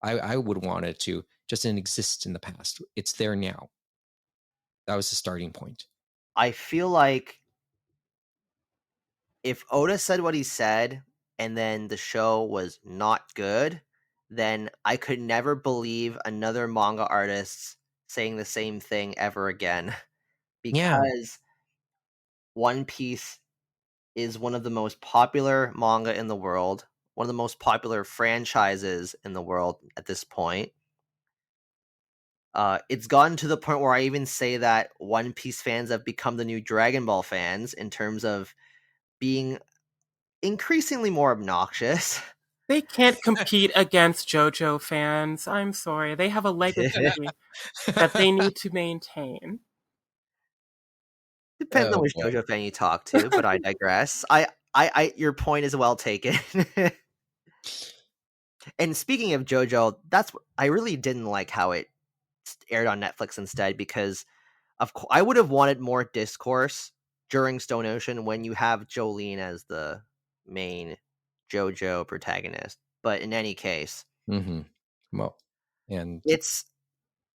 Speaker 2: I would want it to just didn't exist in the past. It's there now. That was the starting point.
Speaker 3: I feel like if Oda said what he said and then the show was not good, then I could never believe another manga artist saying the same thing ever again. Because One Piece is one of the most popular manga in the world, one of the most popular franchises in the world at this point. It's gotten to the point where I even say that One Piece fans have become the new Dragon Ball fans in terms of being increasingly more obnoxious.
Speaker 4: They can't compete against JoJo fans. I'm sorry. They have a legacy that they need to maintain.
Speaker 3: Depends on which JoJo fan you talk to, but I digress. Your point is well taken. And speaking of JoJo, I really didn't like how it aired on Netflix instead, because I would have wanted more discourse during Stone Ocean when you have Jolene as the main JoJo protagonist. But in any case,
Speaker 2: well, and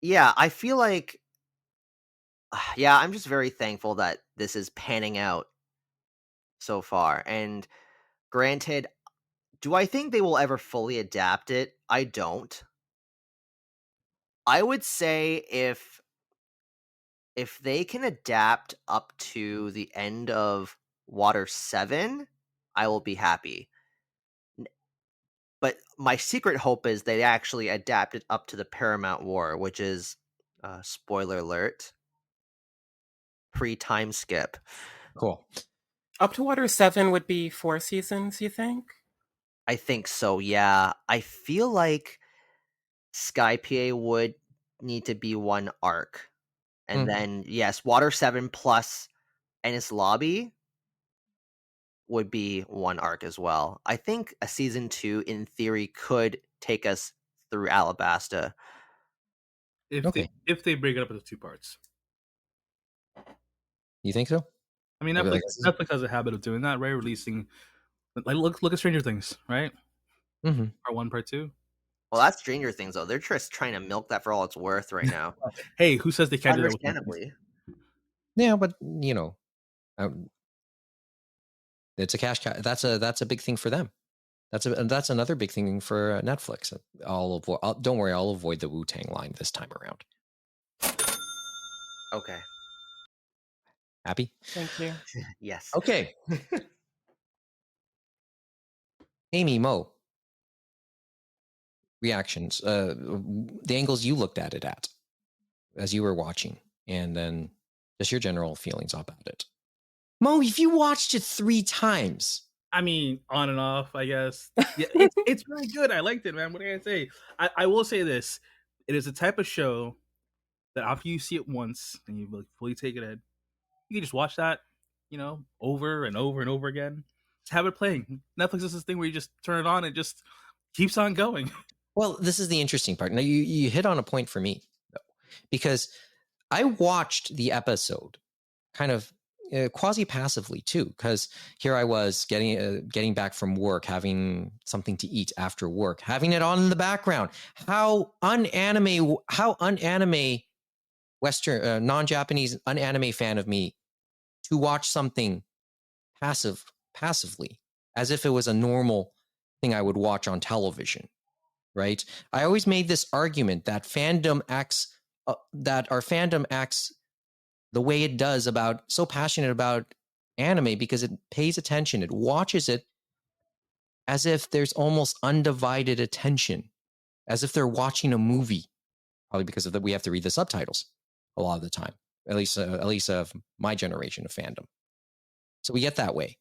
Speaker 3: I feel like, I'm just very thankful that this is panning out so far. And granted, do I think they will ever fully adapt it? I don't. I would say if they can adapt up to the end of Water 7, I will be happy. But my secret hope is they actually adapt it up to the Paramount War, which is, spoiler alert, pre-time skip.
Speaker 2: Cool.
Speaker 4: Up to Water 7 would be 4 seasons, you think?
Speaker 3: I think so, yeah. I feel like Skypiea would need to be one arc. And then, yes, Water 7 plus Enies Lobby would be one arc as well. I think a season 2, in theory, could take us through Alabasta.
Speaker 5: If they break it up into 2 parts.
Speaker 2: You think so?
Speaker 5: I mean, Netflix has a habit of doing that, right? Releasing, like, look at Stranger Things, right? Part 1, part 2.
Speaker 3: Well, that's Stranger Things, though. They're just trying to milk that for all it's worth right now.
Speaker 5: Hey, who says they can't do that?
Speaker 3: Understandably.
Speaker 2: Yeah, but it's a cash cow. That's a big thing for them. That's another big thing for Netflix. Don't worry, I'll avoid the Wu-Tang line this time around.
Speaker 3: Okay.
Speaker 2: Happy?
Speaker 4: Thank you.
Speaker 3: Yes.
Speaker 2: Okay. Amy, Mo, reactions. The angles you looked at it at as you were watching, and then just your general feelings about it. Mo, if you watched it 3 times.
Speaker 5: I mean, on and off, I guess. Yeah, it's really good. I liked it, man. What can I say? I will say this. It is a type of show that after you see it once and you fully take it in, you can just watch that, over and over and over again. Just have it playing. Netflix is this thing where you just turn it on and it just keeps on going.
Speaker 2: Well, this is the interesting part. Now, you hit on a point for me, though. because I watched the episode kind of quasi-passively too, because here I was getting back from work, having something to eat after work, having it on in the background. How unanime Western, non-Japanese, unanime fan of me to watch something passively, as if it was a normal thing I would watch on television, right? I always made this argument that our fandom acts the way it does, so passionate about anime, because it pays attention, it watches it as if there's almost undivided attention, as if they're watching a movie, probably because of that we have to read the subtitles a lot of the time, at least of my generation of fandom. So we get that way.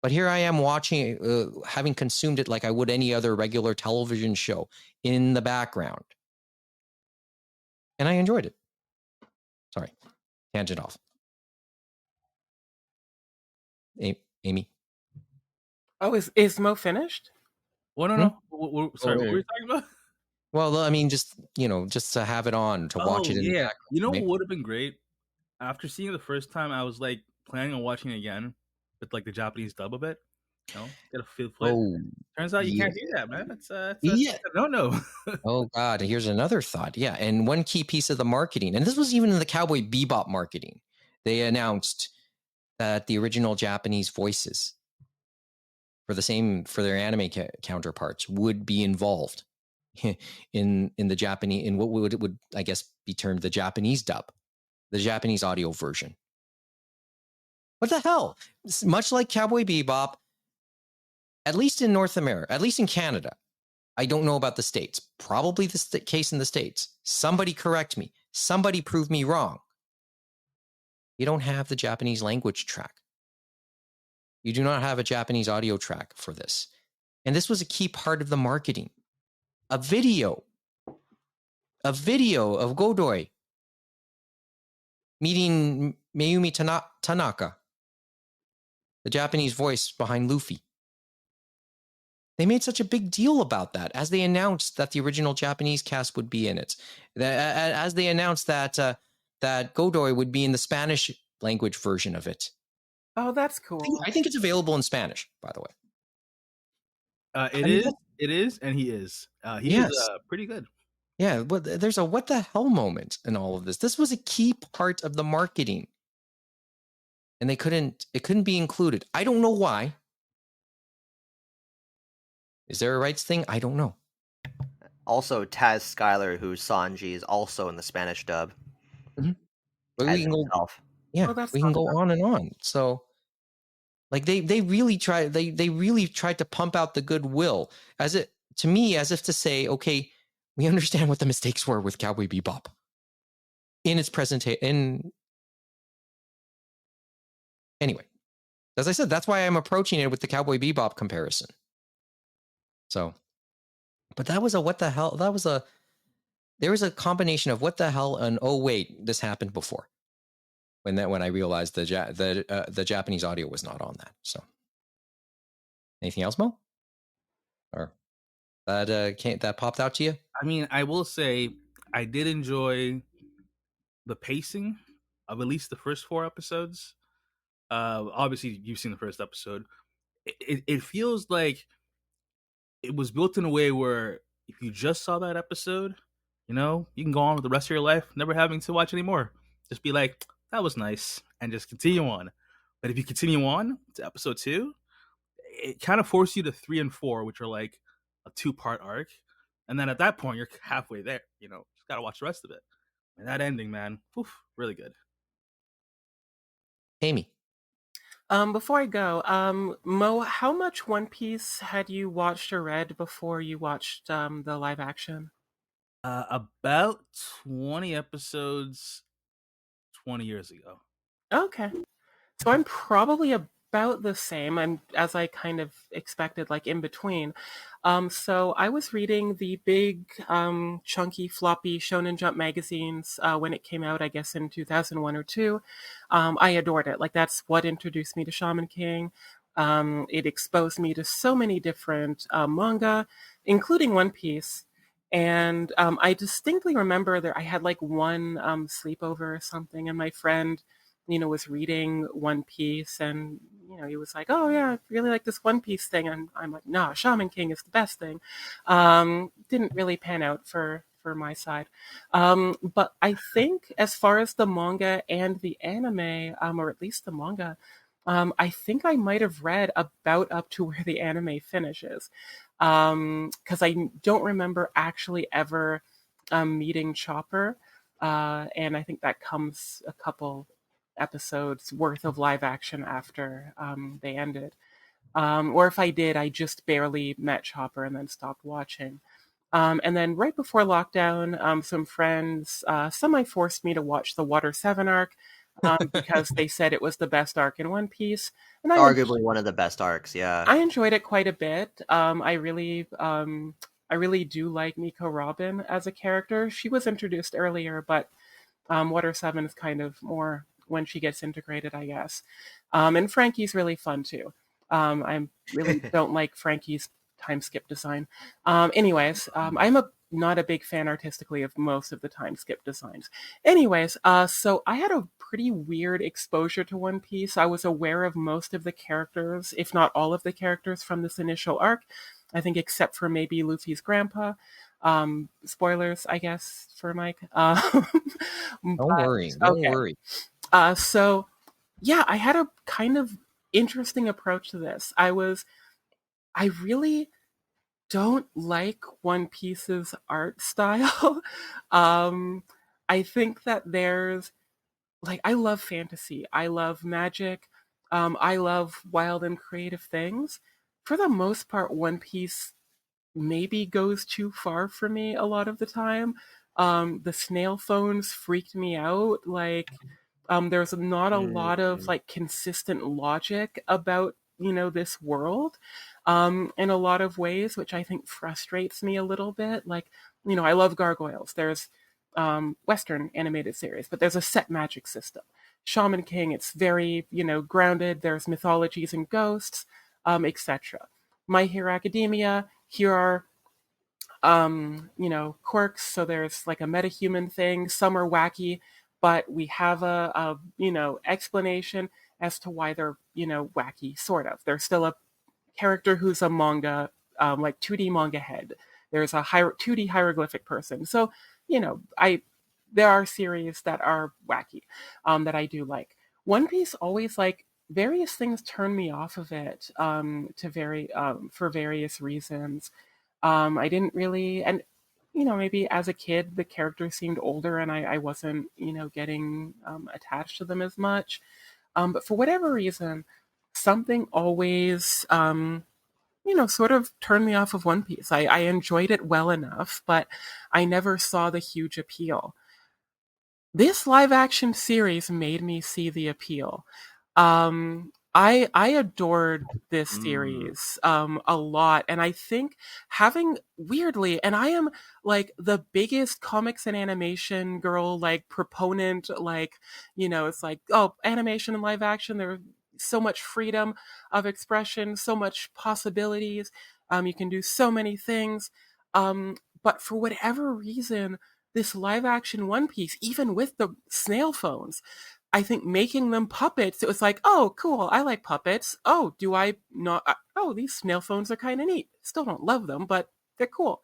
Speaker 2: But here I am watching, having consumed it like I would any other regular television show in the background. And I enjoyed it. Sorry, tangent off. Amy?
Speaker 4: Oh, is Mo finished?
Speaker 5: Well, no. Sorry, what were you talking about?
Speaker 2: Well, I mean, just to have it on, to watch it in the background.
Speaker 5: You know what would have been great? After seeing it the first time, I was like planning on watching it again with like the Japanese dub of it. You know, get a feel for it. Turns out you can't do that, man. That's no.
Speaker 2: Oh God, here's another thought. Yeah, and one key piece of the marketing, and this was even in the Cowboy Bebop marketing, they announced that the original Japanese voices for their anime counterparts would be involved in the Japanese, in what would I guess be termed the Japanese dub, the Japanese audio version. What the hell? Much like Cowboy Bebop, at least in North America, at least in Canada, I don't know about the States. Probably the case in the States. Somebody correct me. Somebody prove me wrong. You don't have the Japanese language track. You do not have a Japanese audio track for this. And this was a key part of the marketing. A video of Godoi meeting Mayumi Tanaka, the Japanese voice behind Luffy. They made such a big deal about that as they announced that the original Japanese cast would be in it. As they announced that Godoi would be in the Spanish language version of it.
Speaker 4: Oh, that's cool.
Speaker 2: I think it's available in Spanish, by the way.
Speaker 5: It is, and he is. He is pretty good.
Speaker 2: Yeah, but there's a what the hell moment in all of this. This was a key part of the marketing. And it couldn't be included. I don't know why. Is there a rights thing? I don't know.
Speaker 3: Also, Taz Skylar, who's Sanji, is also in the Spanish dub.
Speaker 2: Mm-hmm. We can go on and on. So, like they really tried. They really tried to pump out the goodwill as if to say, okay, we understand what the mistakes were with Cowboy Bebop in its presentation. Anyway, as I said, that's why I'm approaching it with the Cowboy Bebop comparison. So, but that was a what the hell? There was a combination of what the hell and oh wait, this happened before. When I realized the Japanese audio was not on that. So, anything else, Mo? Or that popped out to you?
Speaker 5: I mean, I will say I did enjoy the pacing of at least the first 4 episodes. Obviously, you've seen the first episode. It feels like it was built in a way where if you just saw that episode, you can go on with the rest of your life, never having to watch anymore. Just be like, that was nice, and just continue on. But if you continue on to episode 2, it kind of forces you to 3 and 4, which are like a 2-part arc. And then at that point, you're halfway there. Just got to watch the rest of it. And that ending, man, really good.
Speaker 2: Amy.
Speaker 4: Before I go, Mo, how much One Piece had you watched or read before you watched the live action?
Speaker 5: About 20 episodes 20 years ago.
Speaker 4: Okay. So I'm probably about the same, as I kind of expected, like in between. So I was reading the big, chunky, floppy Shonen Jump magazines when it came out, I guess in 2001 or 2. I adored it. Like that's what introduced me to Shaman King. It exposed me to so many different manga, including One Piece. And I distinctly remember that I had like one sleepover or something, and my friend, was reading One Piece, and he was like, "Oh yeah, I really like this One Piece thing," and I'm like, "Nah, Shaman King is the best thing." Didn't really pan out for my side, but I think as far as the manga and the anime, or at least the manga, I think I might have read about up to where the anime finishes, because I don't remember actually ever meeting Chopper, and I think that comes a couple episodes worth of live action after they ended. Or if I did, I just barely met Chopper and then stopped watching. And then right before lockdown, some friends semi-forced me to watch the Water 7 arc because they said it was the best arc in One Piece. And
Speaker 3: Arguably one of the best arcs, yeah.
Speaker 4: I enjoyed it quite a bit. I really do like Nico Robin as a character. She was introduced earlier, but Water 7 is kind of more when she gets integrated, I guess. And Frankie's really fun too. I really don't like Frankie's time skip design. Anyways, I'm not a big fan artistically of most of the time skip designs. Anyways, so I had a pretty weird exposure to One Piece. I was aware of most of the characters, if not all of the characters from this initial arc. I think except for maybe Luffy's grandpa. Spoilers, I guess, for Mike.
Speaker 2: Don't worry. Don't worry.
Speaker 4: So yeah, I had a kind of interesting approach to this. I really don't like One Piece's art style. I think that there's I love fantasy. I love magic. I love wild and creative things. For the most part, One Piece maybe goes too far for me a lot of the time. The snail phones freaked me out. There's not a lot of consistent logic about this world in a lot of ways, which I think frustrates me a little bit. I love gargoyles. There's Western animated series, but there's a set magic system. Shaman King, it's very grounded. There's mythologies and ghosts, etc. My Hero Academia, here are quirks. So there's like a metahuman thing. Some are wacky, but we have a explanation as to why they're wacky. Sort of. There's still a character who's a manga, 2D manga head. There's a 2D hieroglyphic person. So there are series that are wacky that I do like. One Piece always various things turn me off of it for various reasons. I didn't really, and maybe as a kid the characters seemed older and I wasn't getting attached to them as much. But for whatever reason, something always sort of turned me off of One Piece. I enjoyed it well enough, but I never saw the huge appeal. This live action series made me see the appeal. I adored this series a lot, and I think having weirdly, and I am the biggest comics and animation girl proponent. It's animation and live action. There's so much freedom of expression, so much possibilities. You can do so many things. But for whatever reason, this live action One Piece, even with the snail phones, I think making them puppets, it was oh, cool, I like puppets. Oh, do I not? Oh, these snail phones are kind of neat. Still don't love them, but they're cool.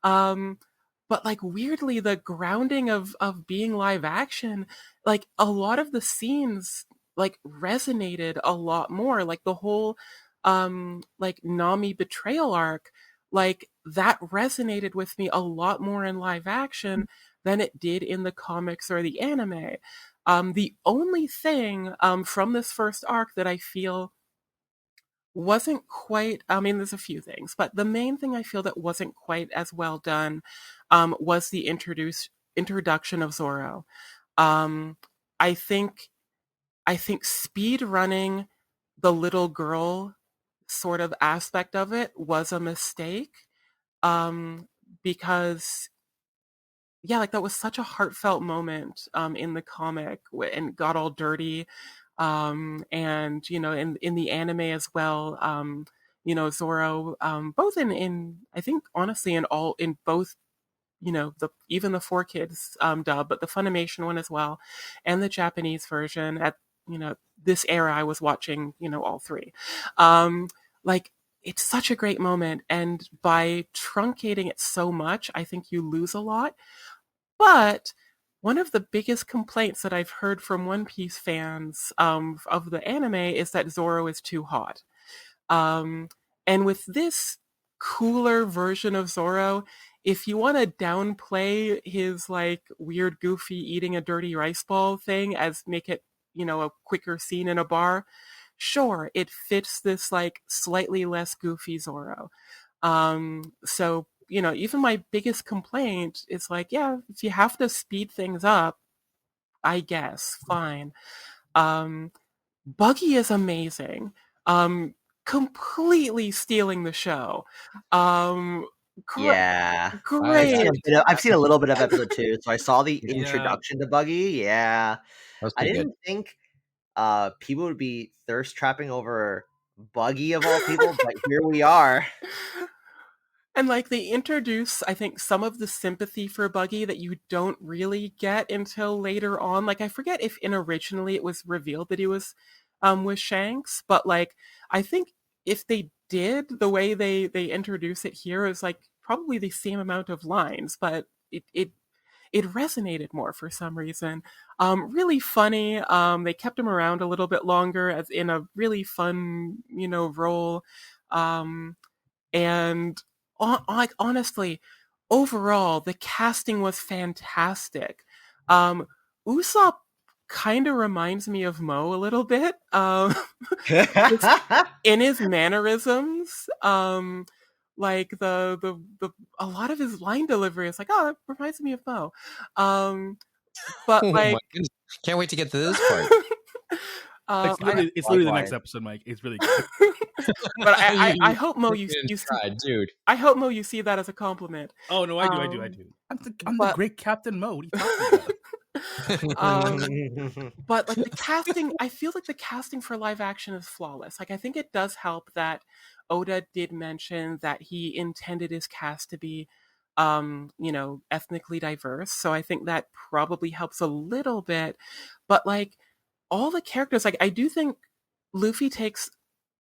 Speaker 4: But weirdly, the grounding of being live action, a lot of the scenes resonated a lot more. The whole Nami betrayal arc, that resonated with me a lot more in live action than it did in the comics or the anime. The only thing from this first arc that I feel wasn't quite, I mean, there's a few things, but the main thing I feel that wasn't quite as well done was the introduction of Zoro. I think speed running the little girl sort of aspect of it was a mistake, because that was such a heartfelt moment in the comic and got all dirty, and in the anime as well. Zoro, both in I think honestly in both even the 4Kids dub, but the Funimation one as well, and the Japanese version. At this era, I was watching all three. Like, it's such a great moment, and by truncating it so much, I think you lose a lot. But one of the biggest complaints that I've heard from One Piece fans of the anime is that Zoro is too hot. And with this cooler version of Zoro, if you want to downplay his like weird, goofy eating a dirty rice ball thing as make it, a quicker scene in a bar, sure, it fits this like slightly less goofy Zoro. So, even my biggest complaint is like, yeah, if you have to speed things up, I guess, fine. Buggy is amazing. Completely stealing the show.
Speaker 3: Yeah.
Speaker 4: Great.
Speaker 3: I've seen a little bit of episode 2, so I saw the introduction to Buggy. Yeah. I didn't think people would be thirst trapping over Buggy of all people, but here we are.
Speaker 4: And like they introduce, I think, some of the sympathy for Buggy that you don't really get until later on. Like I forget if originally it was revealed that he was with Shanks, but like I think if they did the way they introduce it here is like probably the same amount of lines, but it resonated more for some reason. Really funny. They kept him around a little bit longer as in a really fun, role. And like honestly, overall, the casting was fantastic. Usopp kind of reminds me of Mo a little bit. In his mannerisms. Like the a lot of his line delivery is like, oh, it reminds me of Mo. But
Speaker 2: Oh
Speaker 4: like,
Speaker 2: my goodness. Can't wait to get to this part.
Speaker 5: It's literally the next episode, Mike. It's really good.
Speaker 4: But I hope Mo you
Speaker 2: try, dude.
Speaker 4: I hope Mo you see that as a compliment.
Speaker 5: Oh no, I do. I'm the great Captain Mo. What are you talking
Speaker 4: about? But like the casting, I feel like the casting for live action is flawless. Like I think it does help that Oda did mention that he intended his cast to be ethnically diverse. So I think that probably helps a little bit. But like all the characters, like I do think Luffy takes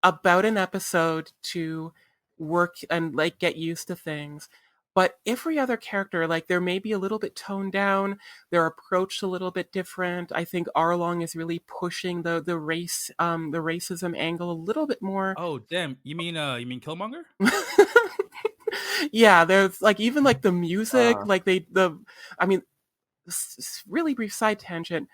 Speaker 4: about an episode to work and like get used to things. But every other character, like they're maybe a little bit toned down, they're approached a little bit different. I think Arlong is really pushing the racism angle a little bit more.
Speaker 5: Oh damn! You mean Killmonger?
Speaker 4: Yeah, there's like even like the music, like really brief side tangent.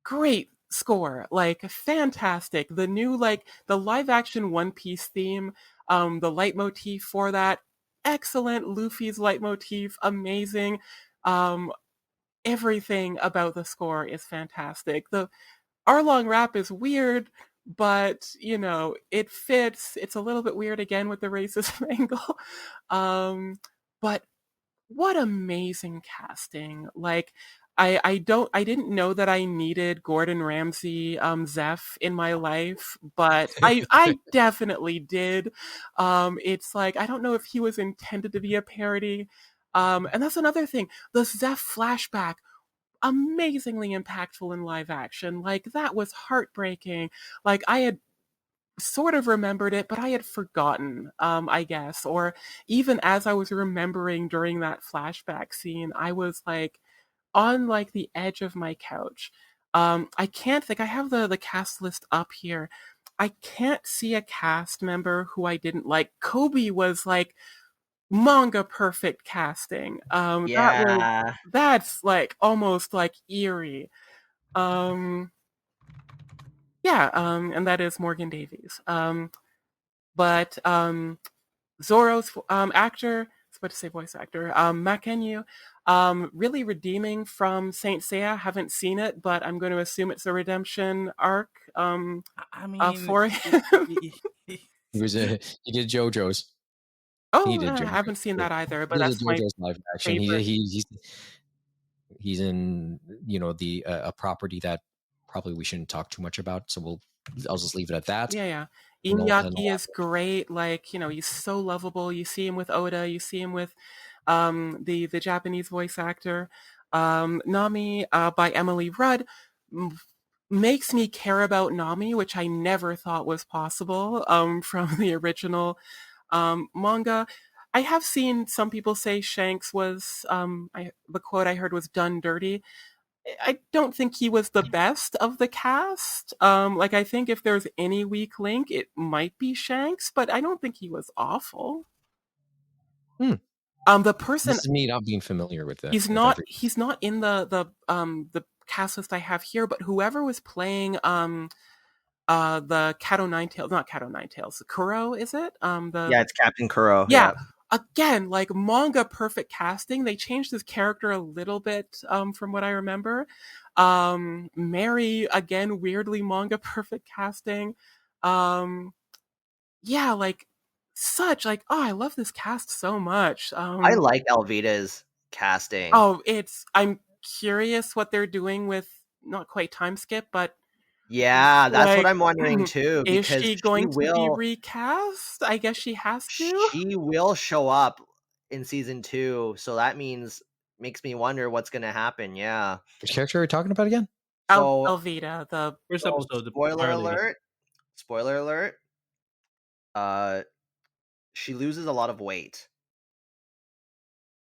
Speaker 4: Great score, like fantastic. The new like the live action One Piece theme, the leitmotif for that, excellent. Luffy's leitmotif, amazing. Everything about the score is fantastic. The Arlong rap is weird, but it fits. It's a little bit weird again with the racism angle. But what amazing casting. Like I didn't know that I needed Gordon Ramsay Zeph in my life, but I definitely did. It's like I don't know if he was intended to be a parody. And that's another thing. The Zeph flashback, amazingly impactful in live action. Like that was heartbreaking. Like I had sort of remembered it, but I had forgotten, I guess. Or even as I was remembering during that flashback scene, I was like on like the edge of my couch. I can't think. I have the cast list up here. I can't see a cast member who I didn't like. Kobe was like manga perfect casting. That's like almost like eerie. And that is Morgan Davies. But Zoro's actor, I was about to say voice actor, Makenyu, really redeeming from Saint Seiya. Haven't seen it, but I'm going to assume it's a redemption arc. For him.
Speaker 2: He did JoJo's.
Speaker 4: Oh, I haven't seen that either, but that's my
Speaker 2: JoJo's live action. He's in the a property that probably we shouldn't talk too much about, so I'll just leave it at that.
Speaker 4: Yeah. Iñaki is great. Like, he's so lovable. You see him with Oda, you see him with the Japanese voice actor. Nami by Emily Rudd makes me care about Nami, which I never thought was possible from the original manga. I have seen some people say Shanks was, the quote I heard was done dirty. I don't think he was the best of the cast. Like, I think if there's any weak link, it might be Shanks, but I don't think he was awful. The person,
Speaker 2: this is me not being familiar with that.
Speaker 4: he's not in the cast list I have here, but whoever was playing the Kato Ninetails, not Kato Ninetails, Kuro, is it?
Speaker 3: Yeah, it's Captain Kuro.
Speaker 4: Yeah. Again, like manga perfect casting. They changed his character a little bit from what I remember. Mary, again, weirdly manga perfect casting. Yeah, like such like, oh, I love this cast so much.
Speaker 3: I like Alvida's casting.
Speaker 4: Oh, I'm curious what they're doing with not quite time skip, but
Speaker 3: yeah, that's
Speaker 4: like,
Speaker 3: what I'm wondering too.
Speaker 4: Is
Speaker 3: Because
Speaker 4: she going to be recast? I guess she has to.
Speaker 3: She will show up in season 2, so that makes me wonder what's going to happen. Yeah.
Speaker 2: Which character are we talking about again?
Speaker 3: So
Speaker 4: Alvida, the
Speaker 5: First episode.
Speaker 3: Spoiler alert. Spoiler alert. She loses a lot of weight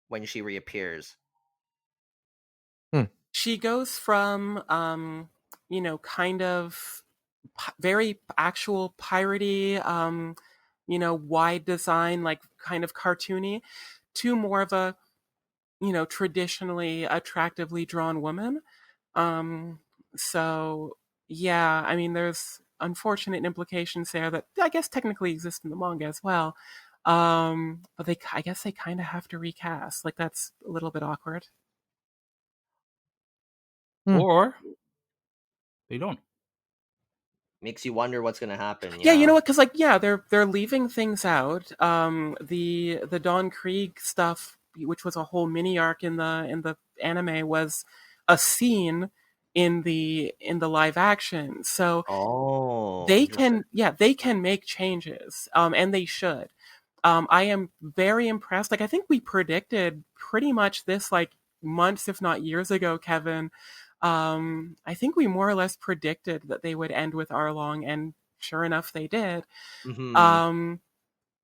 Speaker 3: when she reappears.
Speaker 4: She goes from kind of very actual piratey, wide design, like kind of cartoony, to more of a traditionally attractively drawn woman. So yeah, I mean, there's unfortunate implications there that I guess technically exist in the manga as well. But I guess they kind of have to recast. Like, that's a little bit awkward.
Speaker 5: Or they don't.
Speaker 3: Makes you wonder what's going to happen.
Speaker 4: Yeah, you know what? Because they're leaving things out. The Dawn Krieg stuff, which was a whole mini arc in the anime, was a scene in the live action. So they can make changes, and they should. I am very impressed. Like, I think we predicted pretty much this like months, if not years ago, Kevin. I think we more or less predicted that they would end with Arlong, and sure enough, they did.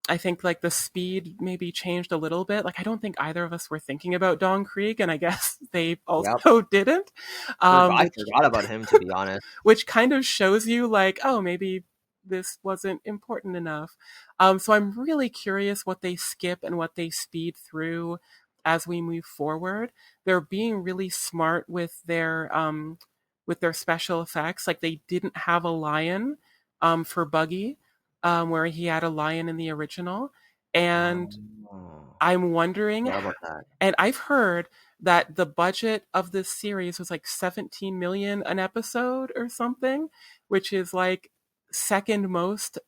Speaker 4: I think like the speed maybe changed a little bit. Like, I don't think either of us were thinking about Dawn Krieg, and I guess they also didn't.
Speaker 3: I forgot about him, to be honest.
Speaker 4: Which kind of shows you like, oh, maybe this wasn't important enough. So I'm really curious what they skip and what they speed through as we move forward. They're being really smart with their special effects. Like, they didn't have a lion for Buggy, where he had a lion in the original. And I'm wondering, and I've heard that the budget of this series was like 17 million an episode or something, which is like second most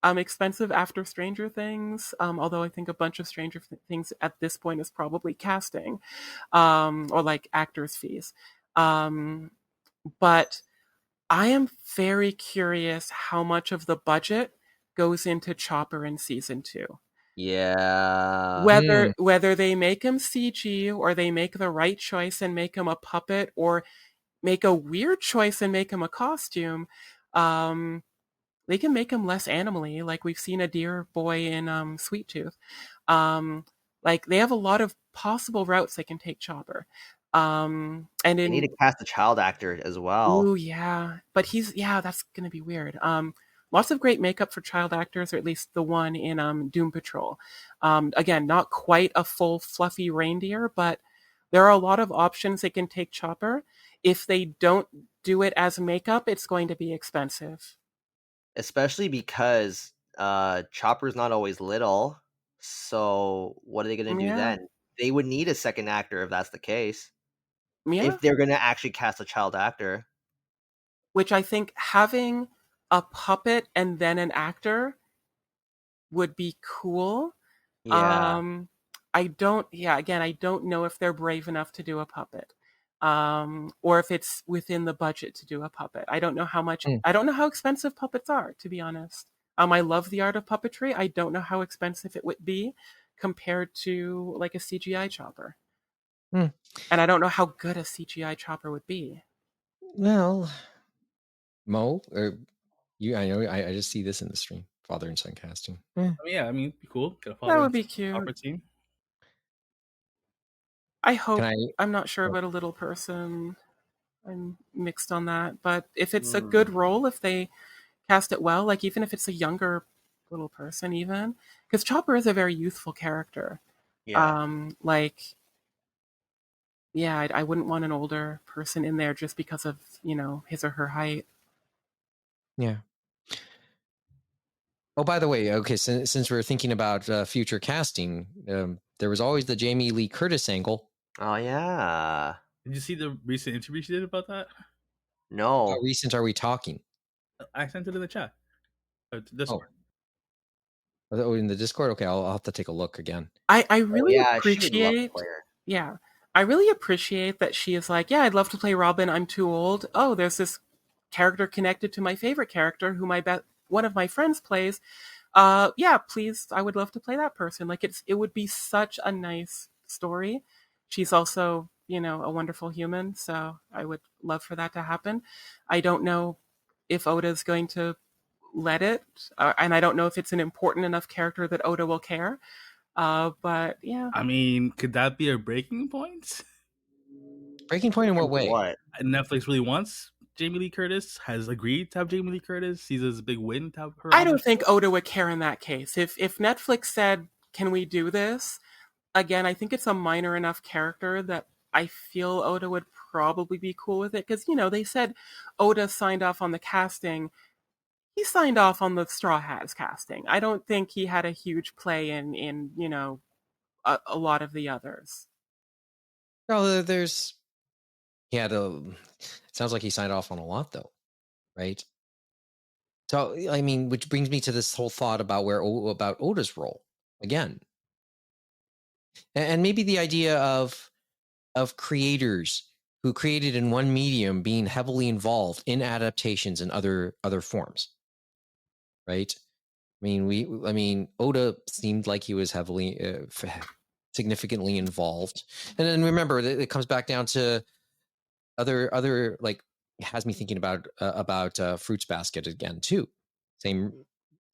Speaker 4: expensive after Stranger Things, although I think a bunch of Stranger Things at this point is probably casting, or like actors' fees. But I am very curious how much of the budget goes into Chopper in season 2.
Speaker 3: Yeah.
Speaker 4: Whether they make him CG, or they make the right choice and make him a puppet, or make a weird choice and make him a costume, they can make him less animally, like we've seen a deer boy in Sweet Tooth. Like, they have a lot of possible routes they can take Chopper. And
Speaker 3: they need to cast a child actor as well.
Speaker 4: Ooh, yeah. But that's gonna be weird. Lots of great makeup for child actors, or at least the one in Doom Patrol. Again, not quite a full fluffy reindeer, but there are a lot of options they can take Chopper. If they don't do it as makeup, it's going to be expensive.
Speaker 3: Especially because Chopper's not always little. So what are they going to do then? They would need a second actor if that's the case. If they're going to actually cast a child actor.
Speaker 4: Which I think having a puppet and then an actor would be cool.
Speaker 3: Yeah.
Speaker 4: I don't know if they're brave enough to do a puppet. Or if it's within the budget to do a puppet. I don't know how much. I don't know how expensive puppets are, to be honest. I love the art of puppetry. I don't know how expensive it would be compared to like a CGI Chopper.
Speaker 2: Hmm.
Speaker 4: And I don't know how good a CGI Chopper would be.
Speaker 2: Well, Mo, or you, I know, I just see this in the stream. Father and son casting.
Speaker 5: Yeah, I mean, be cool. Get a
Speaker 4: That
Speaker 5: father
Speaker 4: would be
Speaker 5: and
Speaker 4: cute.
Speaker 5: Chopper team.
Speaker 4: I hope.
Speaker 2: Can I?
Speaker 4: I'm not sure
Speaker 2: Oh.
Speaker 4: about a little person. I'm mixed on that. But if it's a good role, if they cast it well, like even if it's a younger little person, even because Chopper is a very youthful character.
Speaker 3: Yeah.
Speaker 4: Like, yeah, I wouldn't want an older person in there just because of his or her height.
Speaker 2: Yeah. Oh, by the way, okay, since we're thinking about future casting, there was always the Jamie Lee Curtis angle.
Speaker 3: Oh yeah.
Speaker 5: Did you see the recent interview she did about that?
Speaker 3: No.
Speaker 2: How recent are we talking?
Speaker 5: I sent it in the chat. Discord.
Speaker 2: Oh, in the Discord? Okay, I'll have to take a look again.
Speaker 4: I really
Speaker 3: She would love to
Speaker 4: appreciate.
Speaker 3: play her.
Speaker 4: Yeah, I really appreciate that she is like, yeah, I'd love to play Robin. I'm too old. Oh, there's this character connected to my favorite character who one of my friends plays. Yeah, please, I would love to play that person. Like it would be such a nice story. She's also, a wonderful human, so I would love for that to happen. I don't know if Oda's going to let it, and I don't know if it's an important enough character that Oda will care. But yeah,
Speaker 5: I mean, could that be a breaking point?
Speaker 2: Breaking point in what way?
Speaker 3: What?
Speaker 5: Netflix really wants Jamie Lee Curtis, has agreed to have Jamie Lee Curtis, sees it as a big win to have her.
Speaker 4: I don't think Oda would care in that case. If Netflix said, "Can we do this?" Again, I think it's a minor enough character that I feel Oda would probably be cool with it because they said Oda signed off on the casting. He signed off on the Straw Hats casting. I don't think he had a huge play in a lot of the others.
Speaker 2: No, there's. He had a. It sounds like he signed off on a lot, though, right? So, I mean, which brings me to this whole thought about about Oda's role again, and maybe the idea of creators who created in one medium being heavily involved in adaptations in other forms, right? I mean, Oda seemed like he was heavily, significantly involved, and then remember, it comes back down to other like has me thinking about Fruits Basket again too. Same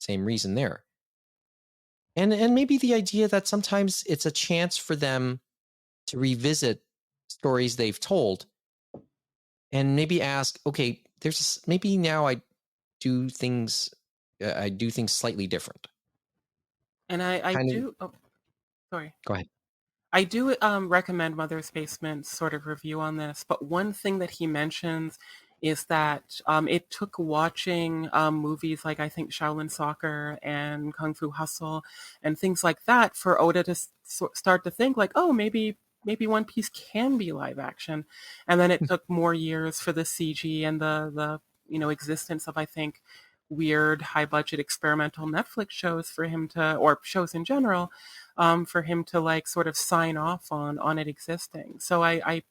Speaker 2: reason there, and maybe the idea that sometimes it's a chance for them to revisit stories they've told, and maybe ask, okay, maybe now I do things slightly different.
Speaker 4: And I
Speaker 2: Kind of.
Speaker 4: do. Oh, sorry.
Speaker 2: Go ahead.
Speaker 4: I do recommend Mother's Basement's sort of review on this, but one thing that he mentions is that it took watching movies like I think Shaolin Soccer and Kung Fu Hustle and things like that for Oda to start to think like, oh, maybe One Piece can be live action, and then it took more years for the CG and the existence of I think weird high budget experimental Netflix shows for him to, or shows in general, for him to like sort of sign off on it existing. So I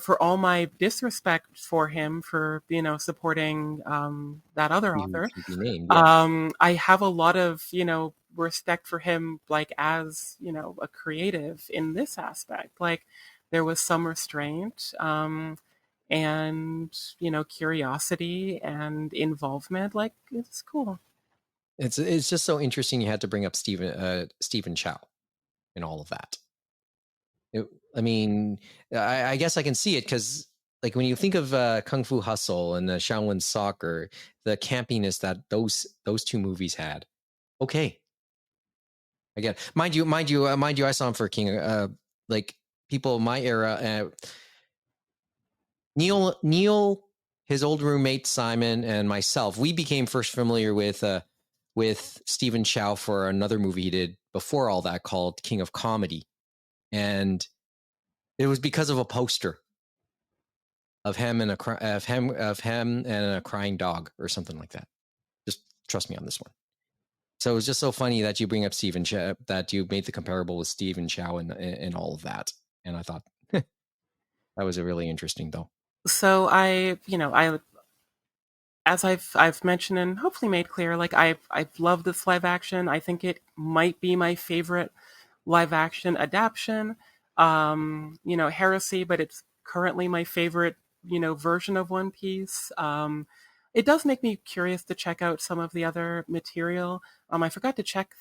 Speaker 4: for all my disrespect for him for supporting that other author,
Speaker 2: Named, yeah.
Speaker 4: I have a lot of respect for him, like as a creative in this aspect. Like there was some restraint. And curiosity and involvement, like it's cool.
Speaker 2: It's just so interesting you had to bring up Stephen Chow and all of that. I mean, I guess I can see it because like when you think of Kung Fu Hustle and the Shaolin Soccer, the campiness that those two movies had. Okay, again, mind you, I saw him for King. Like people my era, Neil, his old roommate Simon, and myself, we became first familiar with Stephen Chow for another movie he did before all that called King of Comedy, and it was because of a poster of him and a crying dog or something like that. Just trust me on this one. So it was just so funny that you bring up Stephen Chow, that you made the comparable with Stephen Chow and all of that, and I thought that was a really interesting though.
Speaker 4: So I as I've mentioned and hopefully made clear, like I've loved this live action. I think it might be my favorite live action adaptation. Heresy, but it's currently my favorite, version of One Piece. It does make me curious to check out some of the other material. I forgot to check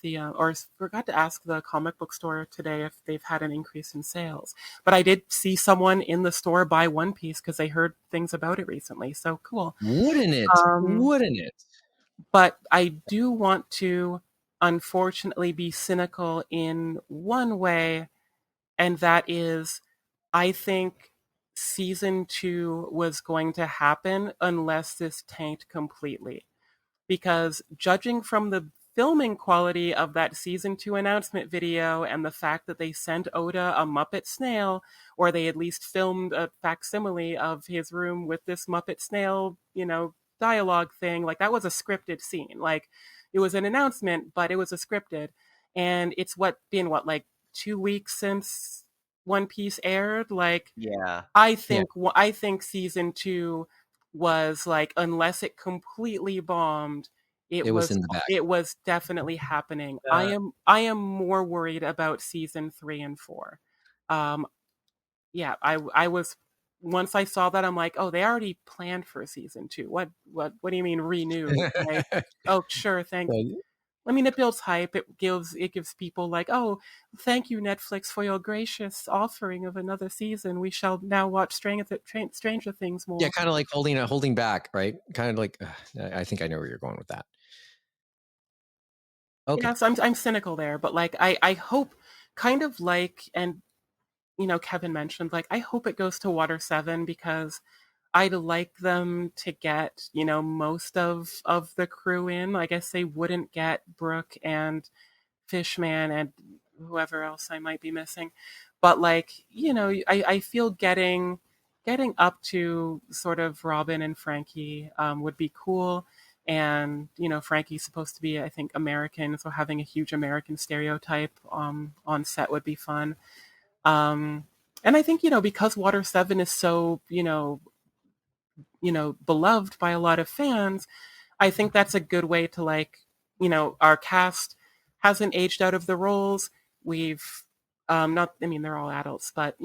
Speaker 4: forgot to ask the comic book store today if they've had an increase in sales. But I did see someone in the store buy One Piece because they heard things about it recently. So cool.
Speaker 2: Wouldn't it? Wouldn't it?
Speaker 4: But I do want to, unfortunately, be cynical in one way, and that is, I think season 2 was going to happen unless this tanked completely. Because judging from the filming quality of that season 2 announcement video and the fact that they sent Oda a Muppet snail, or they at least filmed a facsimile of his room with this Muppet snail, dialogue thing, like that was a scripted scene. Like it was an announcement, but it was a scripted. And it's been like 2 weeks since One Piece aired. Like,
Speaker 3: Yeah.
Speaker 4: I think season 2 was like, unless it completely bombed,
Speaker 2: It was in the bag.
Speaker 4: it was definitely happening. I am more worried about season 3 and 4. I was, once I saw that, I'm like, oh, they already planned for season 2. What do you mean renewed? Like, oh, sure, thanks. I mean, it builds hype. It gives people like, oh, thank you, Netflix, for your gracious offering of another season. We shall now watch Stranger Things more.
Speaker 2: Yeah, kind of like holding back, right? Kind of like, I think I know where you're going with that. Okay.
Speaker 4: Yeah, so I'm cynical there, but like I hope, kind of like, and Kevin mentioned, like, I hope it goes to Water 7 because I'd like them to get, most of the crew in. I guess they wouldn't get Brooke and Fishman and whoever else I might be missing. But like, I feel getting up to sort of Robin and Frankie would be cool. And, Frankie's supposed to be, I think, American, so having a huge American stereotype on set would be fun. And I think, because Water 7 is so, beloved by a lot of fans, I think that's a good way to, like, our cast hasn't aged out of the roles. We've they're all adults, but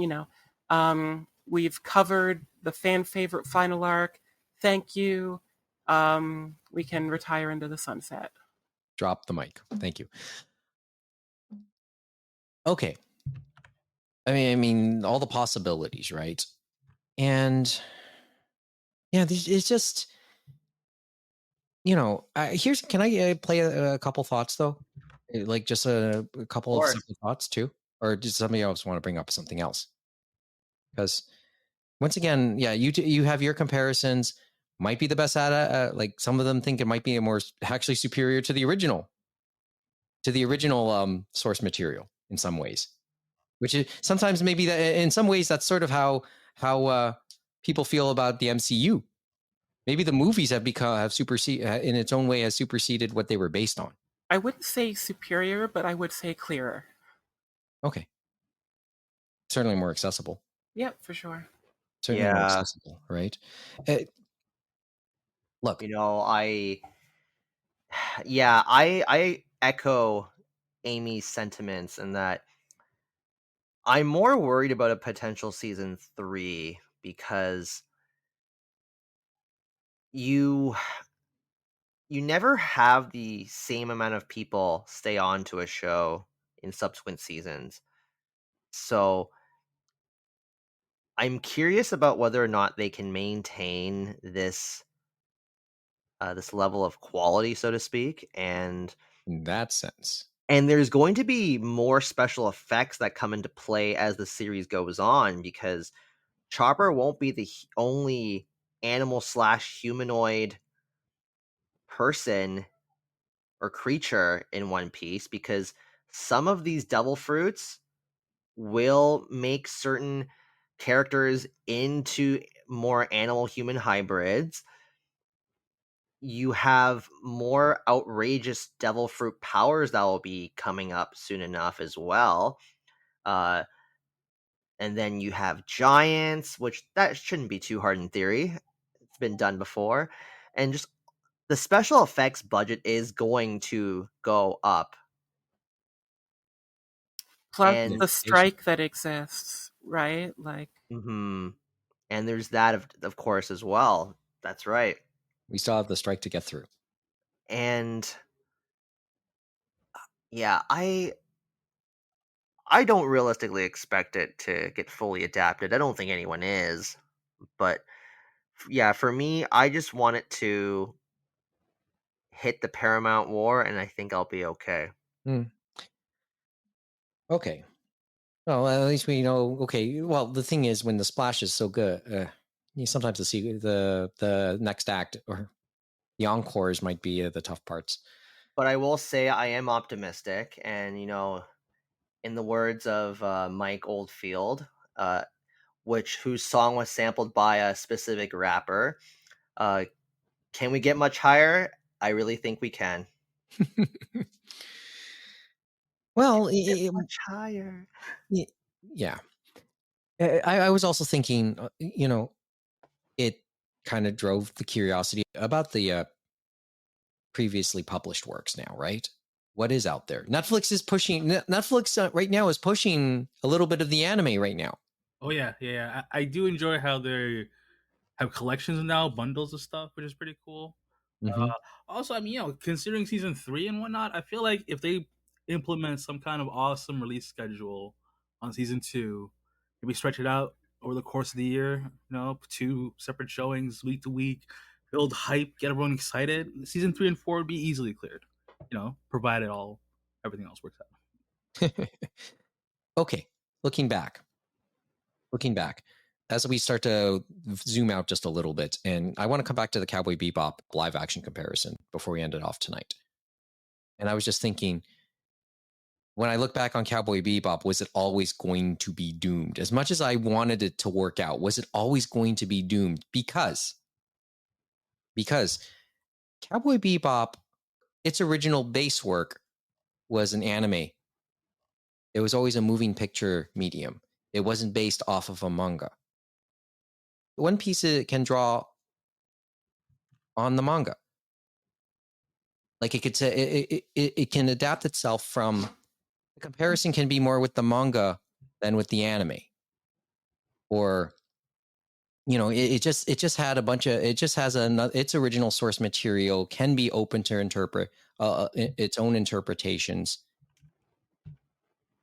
Speaker 4: we've covered the fan favorite final arc. Thank you. We can retire into the sunset.
Speaker 2: Drop the mic. Thank you. Okay. I mean, all the possibilities, right? And yeah, it's just, can I play a couple thoughts though? Like just a couple of simple thoughts too? Or does somebody else want to bring up something else? Because once again, yeah, you have your comparisons. Might be the best at like some of them think it might be a more actually superior to the original source material in some ways, which is sometimes maybe that in some ways that's sort of how people feel about the MCU. Maybe the movies have superseded in its own way, has superseded what they were based on.
Speaker 4: I wouldn't say superior, but I would say clearer.
Speaker 2: Okay. Certainly more accessible.
Speaker 4: Yep, for sure.
Speaker 2: Certainly more accessible, right? Look,
Speaker 3: I echo Amy's sentiments in that I'm more worried about a potential season 3 because you never have the same amount of people stay on to a show in subsequent seasons. So I'm curious about whether or not they can maintain this this level of quality, so to speak, and
Speaker 2: in that sense.
Speaker 3: And there's going to be more special effects that come into play as the series goes on, because Chopper won't be the only animal/humanoid person or creature in One Piece, because some of these devil fruits will make certain characters into more animal-human hybrids. You have more outrageous devil fruit powers that will be coming up soon enough as well. And then you have giants, which that shouldn't be too hard in theory. It's been done before. And just the special effects budget is going to go up.
Speaker 4: Plus
Speaker 3: and
Speaker 4: the strike that exists, right? Like,
Speaker 3: and there's that of course as well. That's right.
Speaker 2: We still have the strike to get through.
Speaker 3: And yeah, I don't realistically expect it to get fully adapted. I don't think anyone is. But yeah, for me, I just want it to hit the Paramount War, and I think I'll be okay.
Speaker 2: Okay. Well, at least we know. Okay. Well, the thing is, when the splash is so good, sometimes the next act or the encores might be the tough parts.
Speaker 3: But I will say I am optimistic, and in the words of Mike Oldfield, whose song was sampled by a specific rapper, can we get much higher? I really think we can.
Speaker 2: Well,
Speaker 3: much higher.
Speaker 2: Yeah. I was also thinking, it kind of drove the curiosity about the previously published works now, right? What is out there? Netflix right now is pushing a little bit of the anime right now.
Speaker 5: Oh yeah. I do enjoy how they have collections now, bundles of stuff, which is pretty cool. Also, I mean, considering season 3 and whatnot, I feel like if they implement some kind of awesome release schedule on season 2, maybe stretch it out over the course of the year, 2 separate showings week to week, build hype, get everyone excited. Season 3 and 4 would be easily cleared, provided everything else works out.
Speaker 2: Okay, looking back, as we start to zoom out just a little bit, and I want to come back to the Cowboy Bebop live action comparison before we end it off tonight. And I was just thinking, when I look back on Cowboy Bebop, was it always going to be doomed? As much as I wanted it to work out, was it always going to be doomed? Because Cowboy Bebop, its original base work was an anime. It was always a moving picture medium. It wasn't based off of a manga. One Piece can draw on the manga. Like it could say it can adapt itself from, the comparison can be more with the manga than with the anime. Or it just had a bunch of, it just has its original source material can be open to interpret its own interpretations,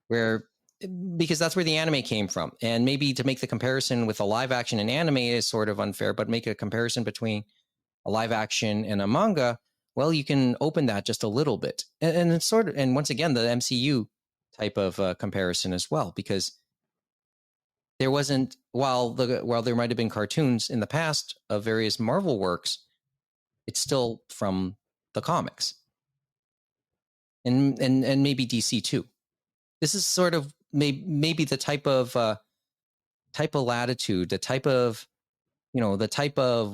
Speaker 2: because that's where the anime came from. And maybe to make the comparison with a live action and anime is sort of unfair, but make a comparison between a live action and a manga, well, you can open that just a little bit. And it's sort of, and once again, the MCU type of comparison as well, because there wasn't, while there might have been cartoons in the past of various Marvel works, it's still from the comics, and maybe DC too. This is sort of maybe the type of latitude, the type of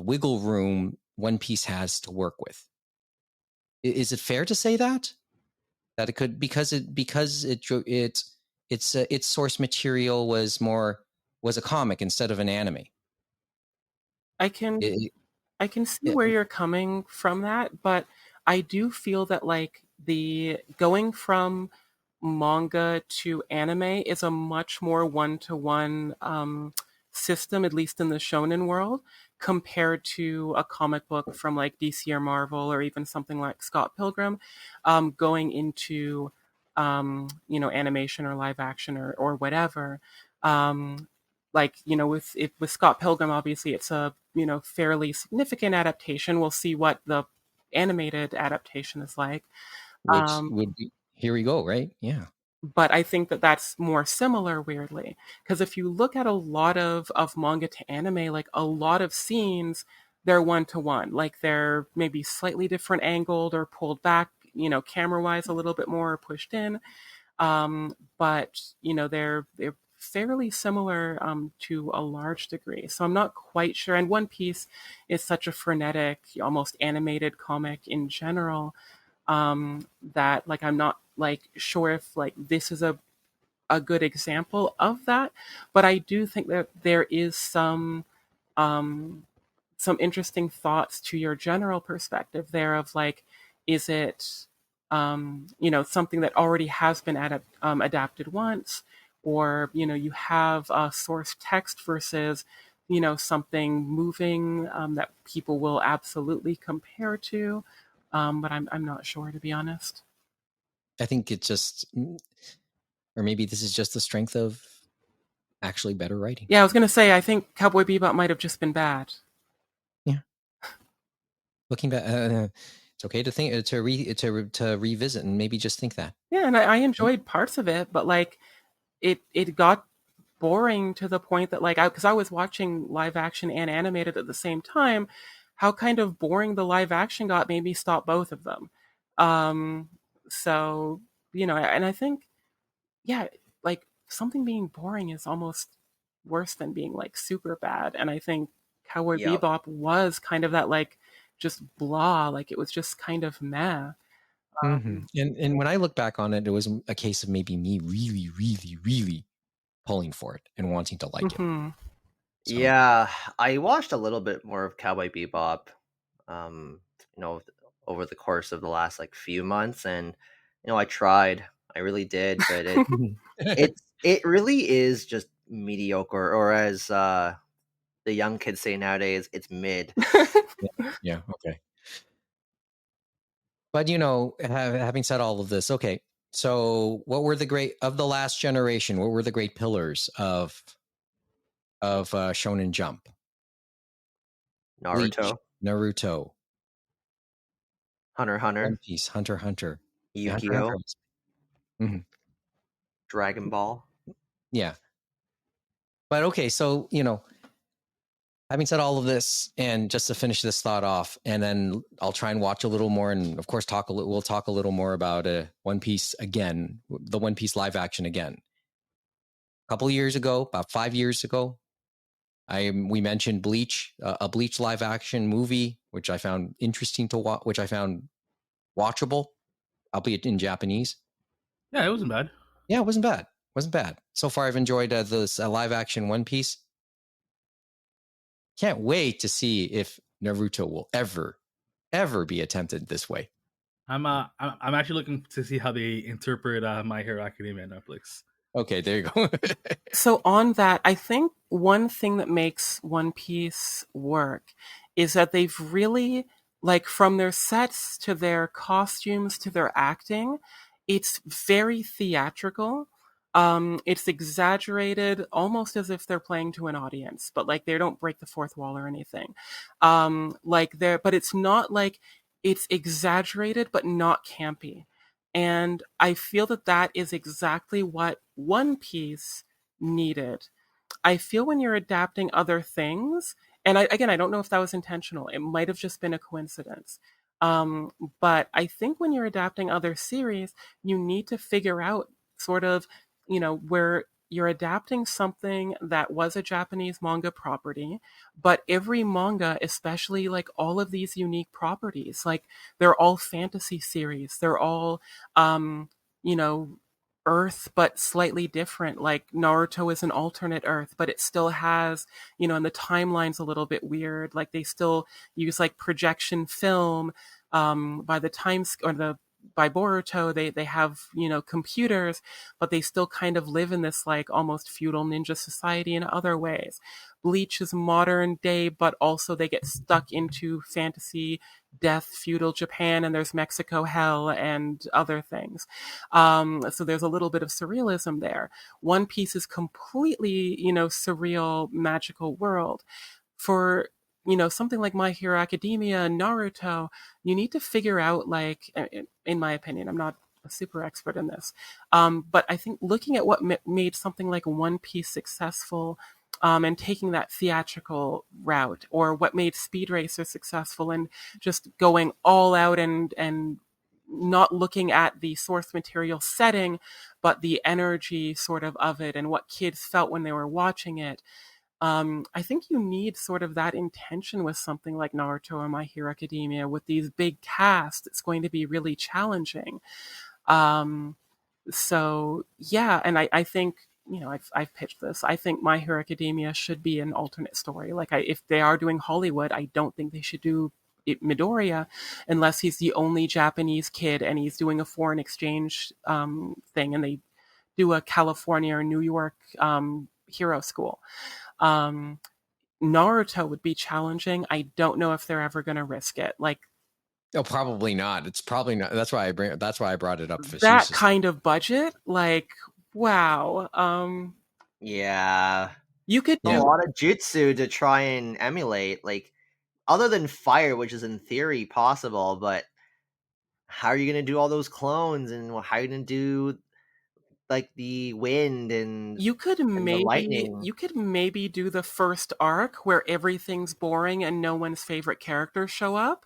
Speaker 2: wiggle room One Piece has to work with. Is it fair to say that it could, because its source material was a comic instead of an anime?
Speaker 4: I can see where you're coming from that, but I do feel that like the going from manga to anime is a much more one-to-one system, at least in the shonen world, compared to a comic book from like DC or Marvel or even something like Scott Pilgrim, going into animation or live action or whatever. With Scott Pilgrim, obviously it's a fairly significant adaptation. We'll see what the animated adaptation is like.
Speaker 2: Which would be, here we go, right? Yeah.
Speaker 4: But I think that that's more similar, weirdly, because if you look at a lot of manga to anime, like a lot of scenes, they're one-to-one. Like they're maybe slightly different angled or pulled back, camera-wise a little bit more, or pushed in. But they're fairly similar to a large degree. So I'm not quite sure. And One Piece is such a frenetic, almost animated comic in general, that like I'm not like sure if like this is a good example of that. But I do think that there is some interesting thoughts to your general perspective there of like, is it something that already has been adapted once, or you have source text versus something moving that people will absolutely compare to. But I'm not sure, to be honest.
Speaker 2: I think it's just, or maybe this is just the strength of actually better writing.
Speaker 4: Yeah, I was gonna say, I think Cowboy Bebop might have just been bad.
Speaker 2: Yeah. Looking back, it's okay to think to revisit and maybe just think that.
Speaker 4: Yeah, and I enjoyed parts of it, but like it got boring to the point that like because I was watching live action and animated at the same time, how kind of boring the live action got made me stop both of them. So and I think yeah, like something being boring is almost worse than being like super bad. And I think Cowboy
Speaker 3: Yep.
Speaker 4: Bebop was kind of that like just blah, like it was just kind of meh.
Speaker 2: And when I look back on it, it was a case of maybe me really, really, really pulling for it and wanting to like it.
Speaker 4: Mhm.
Speaker 2: So,
Speaker 3: Yeah, I watched a little bit more of Cowboy Bebop, over the course of the last like few months, and I tried, I really did, but it really is just mediocre, or as the young kids say nowadays, it's mid.
Speaker 2: yeah, okay. But having said all of this, okay. So, what were of the last generation? What were the great pillars of Shonen Jump? Bleach,
Speaker 3: Naruto,
Speaker 2: Naruto,
Speaker 3: Hunter x Hunter,
Speaker 2: One Piece, Hunter x Hunter, yeah, Hunter x
Speaker 3: Yu-Gi-Oh,
Speaker 2: Hunter. Mhm.
Speaker 3: Dragon Ball.
Speaker 2: Yeah. But okay, so having said all of this, and just to finish this thought off, and then I'll try and watch a little more, and of course we'll talk a little more about One Piece again, the One Piece live action again. A couple of years ago, about 5 years ago, we mentioned Bleach, a Bleach live action movie, which I found interesting to watch, which I found watchable, albeit in Japanese.
Speaker 5: Yeah, it wasn't bad.
Speaker 2: Yeah, it wasn't bad. So far, I've enjoyed this live action One Piece. Can't wait to see if Naruto will ever be attempted this way.
Speaker 5: I'm actually looking to see how they interpret My Hero Academia on Netflix.
Speaker 2: Okay, there you go.
Speaker 4: So on that, I think one thing that makes One Piece work is that they've really, like, from their sets to their costumes to their acting, it's very theatrical. It's exaggerated, almost as if they're playing to an audience, but like they don't break the fourth wall or anything. But it's not like it's exaggerated, but not campy. And I feel that that is exactly what One Piece needed. I feel when you're adapting other things, and I don't know if that was intentional. It might have just been a coincidence. But I think when you're adapting other series, you need to figure out sort of, where you're adapting something that was a Japanese manga property, but every manga, especially like all of these unique properties, like they're all fantasy series, they're all, you know, Earth, but slightly different. Like Naruto is an alternate Earth, but it still has, and the timeline's a little bit weird. Like they still use like projection film. By the time or the by Boruto, they have computers, but they still kind of live in this like almost feudal ninja society in other ways. Bleach is modern day, but also they get stuck into fantasy death feudal Japan, and there's Mexico hell and other things. So there's a little bit of surrealism there. One Piece is completely, surreal, magical world. For something like My Hero Academia and Naruto, you need to figure out, like, in my opinion, I'm not a super expert in this, but I think looking at what made something like One Piece successful, and taking that theatrical route, or what made Speed Racer successful, and just going all out and not looking at the source material setting, but the energy sort of it and what kids felt when they were watching it. I think you need sort of that intention with something like Naruto or My Hero Academia. With these big casts, it's going to be really challenging. So yeah, and I think I've pitched this. I think My Hero Academia should be an alternate story. Like if they are doing Hollywood, I don't think they should do Midoriya, unless he's the only Japanese kid and he's doing a foreign exchange thing, and they do a California or New York hero school. Naruto would be challenging. I don't know if they're ever going to risk it. Like,
Speaker 2: oh, probably not. It's probably not. That's why I brought it up.
Speaker 4: That kind of budget, like, wow.
Speaker 3: Yeah.
Speaker 4: You could
Speaker 3: a lot of jutsu to try and emulate, like, other than fire, which is in theory possible, but how are you going to do all those clones, and how are you going to do like the wind and
Speaker 4: you could
Speaker 3: the
Speaker 4: maybe
Speaker 3: lightning?
Speaker 4: you could maybe do the first arc where everything's boring and no one's favorite characters show up.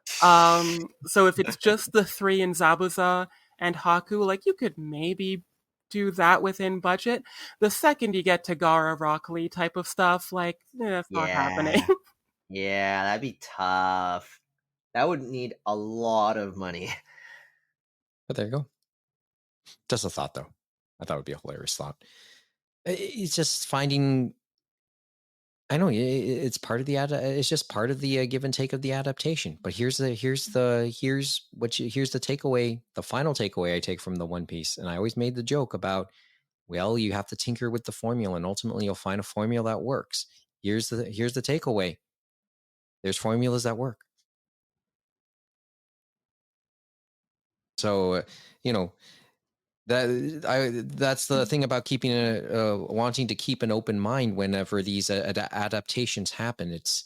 Speaker 4: So if it's just the three in Zabuza and Haku, like, you could maybe do that within budget. The second you get to Gaara, Rock Lee type of stuff, like, that's not happening.
Speaker 3: Yeah, that'd be tough. That would need a lot of money.
Speaker 2: But there you go. Just a thought, though. I thought it would be a hilarious thought. It's just finding. I know it's part of the it's just part of the give and take of the adaptation. But here's the takeaway. The final takeaway I take from the One Piece, and I always made the joke about, well, you have to tinker with the formula, and ultimately you'll find a formula that works. Here's the takeaway. There's formulas that work. So that's the thing about keeping wanting to keep an open mind whenever these adaptations happen. It's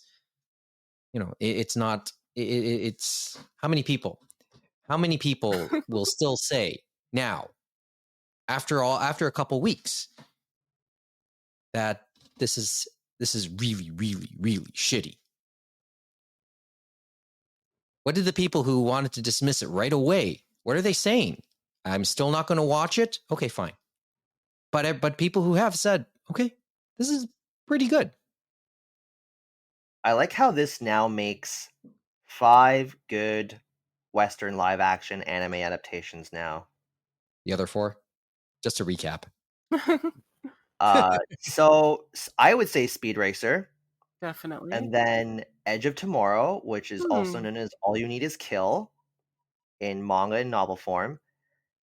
Speaker 2: it's not it's how many people will still say now, after a couple weeks, that this is really, really, really shitty. What did the people who wanted to dismiss it right away, what are they saying? I'm still not going to watch it? Okay, fine. But people who have said, okay, this is pretty good.
Speaker 3: I like how this now makes 5 good Western live action anime adaptations now.
Speaker 2: The other 4? Just to recap.
Speaker 3: So I would say Speed Racer.
Speaker 4: Definitely.
Speaker 3: And then Edge of Tomorrow, which is also known as All You Need Is Kill in manga and novel form.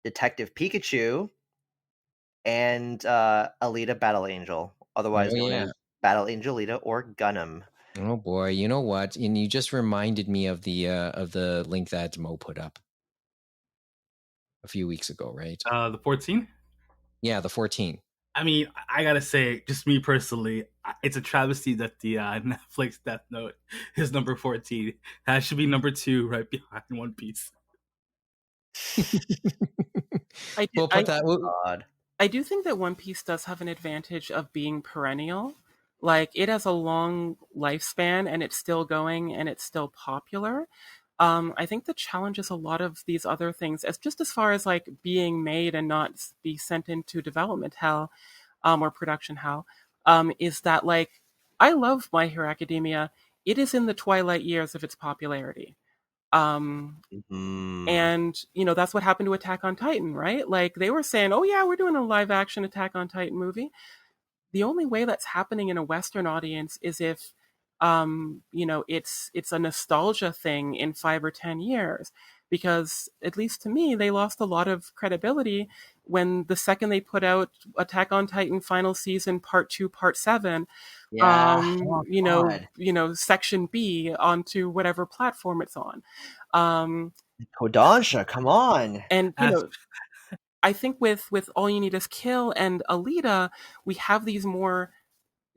Speaker 3: Detective Pikachu, and Alita Battle Angel, otherwise known as Battle Angel Alita or Gunham.
Speaker 2: Oh boy, you know what? And you just reminded me of the link that Mo put up a few weeks ago, right?
Speaker 5: The 14?
Speaker 2: Yeah, the 14.
Speaker 5: I mean, I gotta say, just me personally, it's a travesty that the Netflix Death Note is number 14. That should be number 2, right behind One Piece.
Speaker 4: I do think that One Piece does have an advantage of being perennial. Like, it has a long lifespan and it's still going and it's still popular. I think the challenge is a lot of these other things, as far as like being made and not be sent into development hell, or production hell, is that, like, I love My Hero Academia. It is in the twilight years of its popularity. And that's what happened to Attack on Titan, right? Like, they were saying, oh yeah, we're doing a live action Attack on Titan movie. The only way that's happening in a Western audience is if it's a nostalgia thing in 5 or 10 years, because at least to me, they lost a lot of credibility when the second they put out Attack on Titan final season part 2 part 7, section B onto whatever platform it's on.
Speaker 3: Kodansha, come on.
Speaker 4: And I think with All You Need Is Kill and Alita, we have these more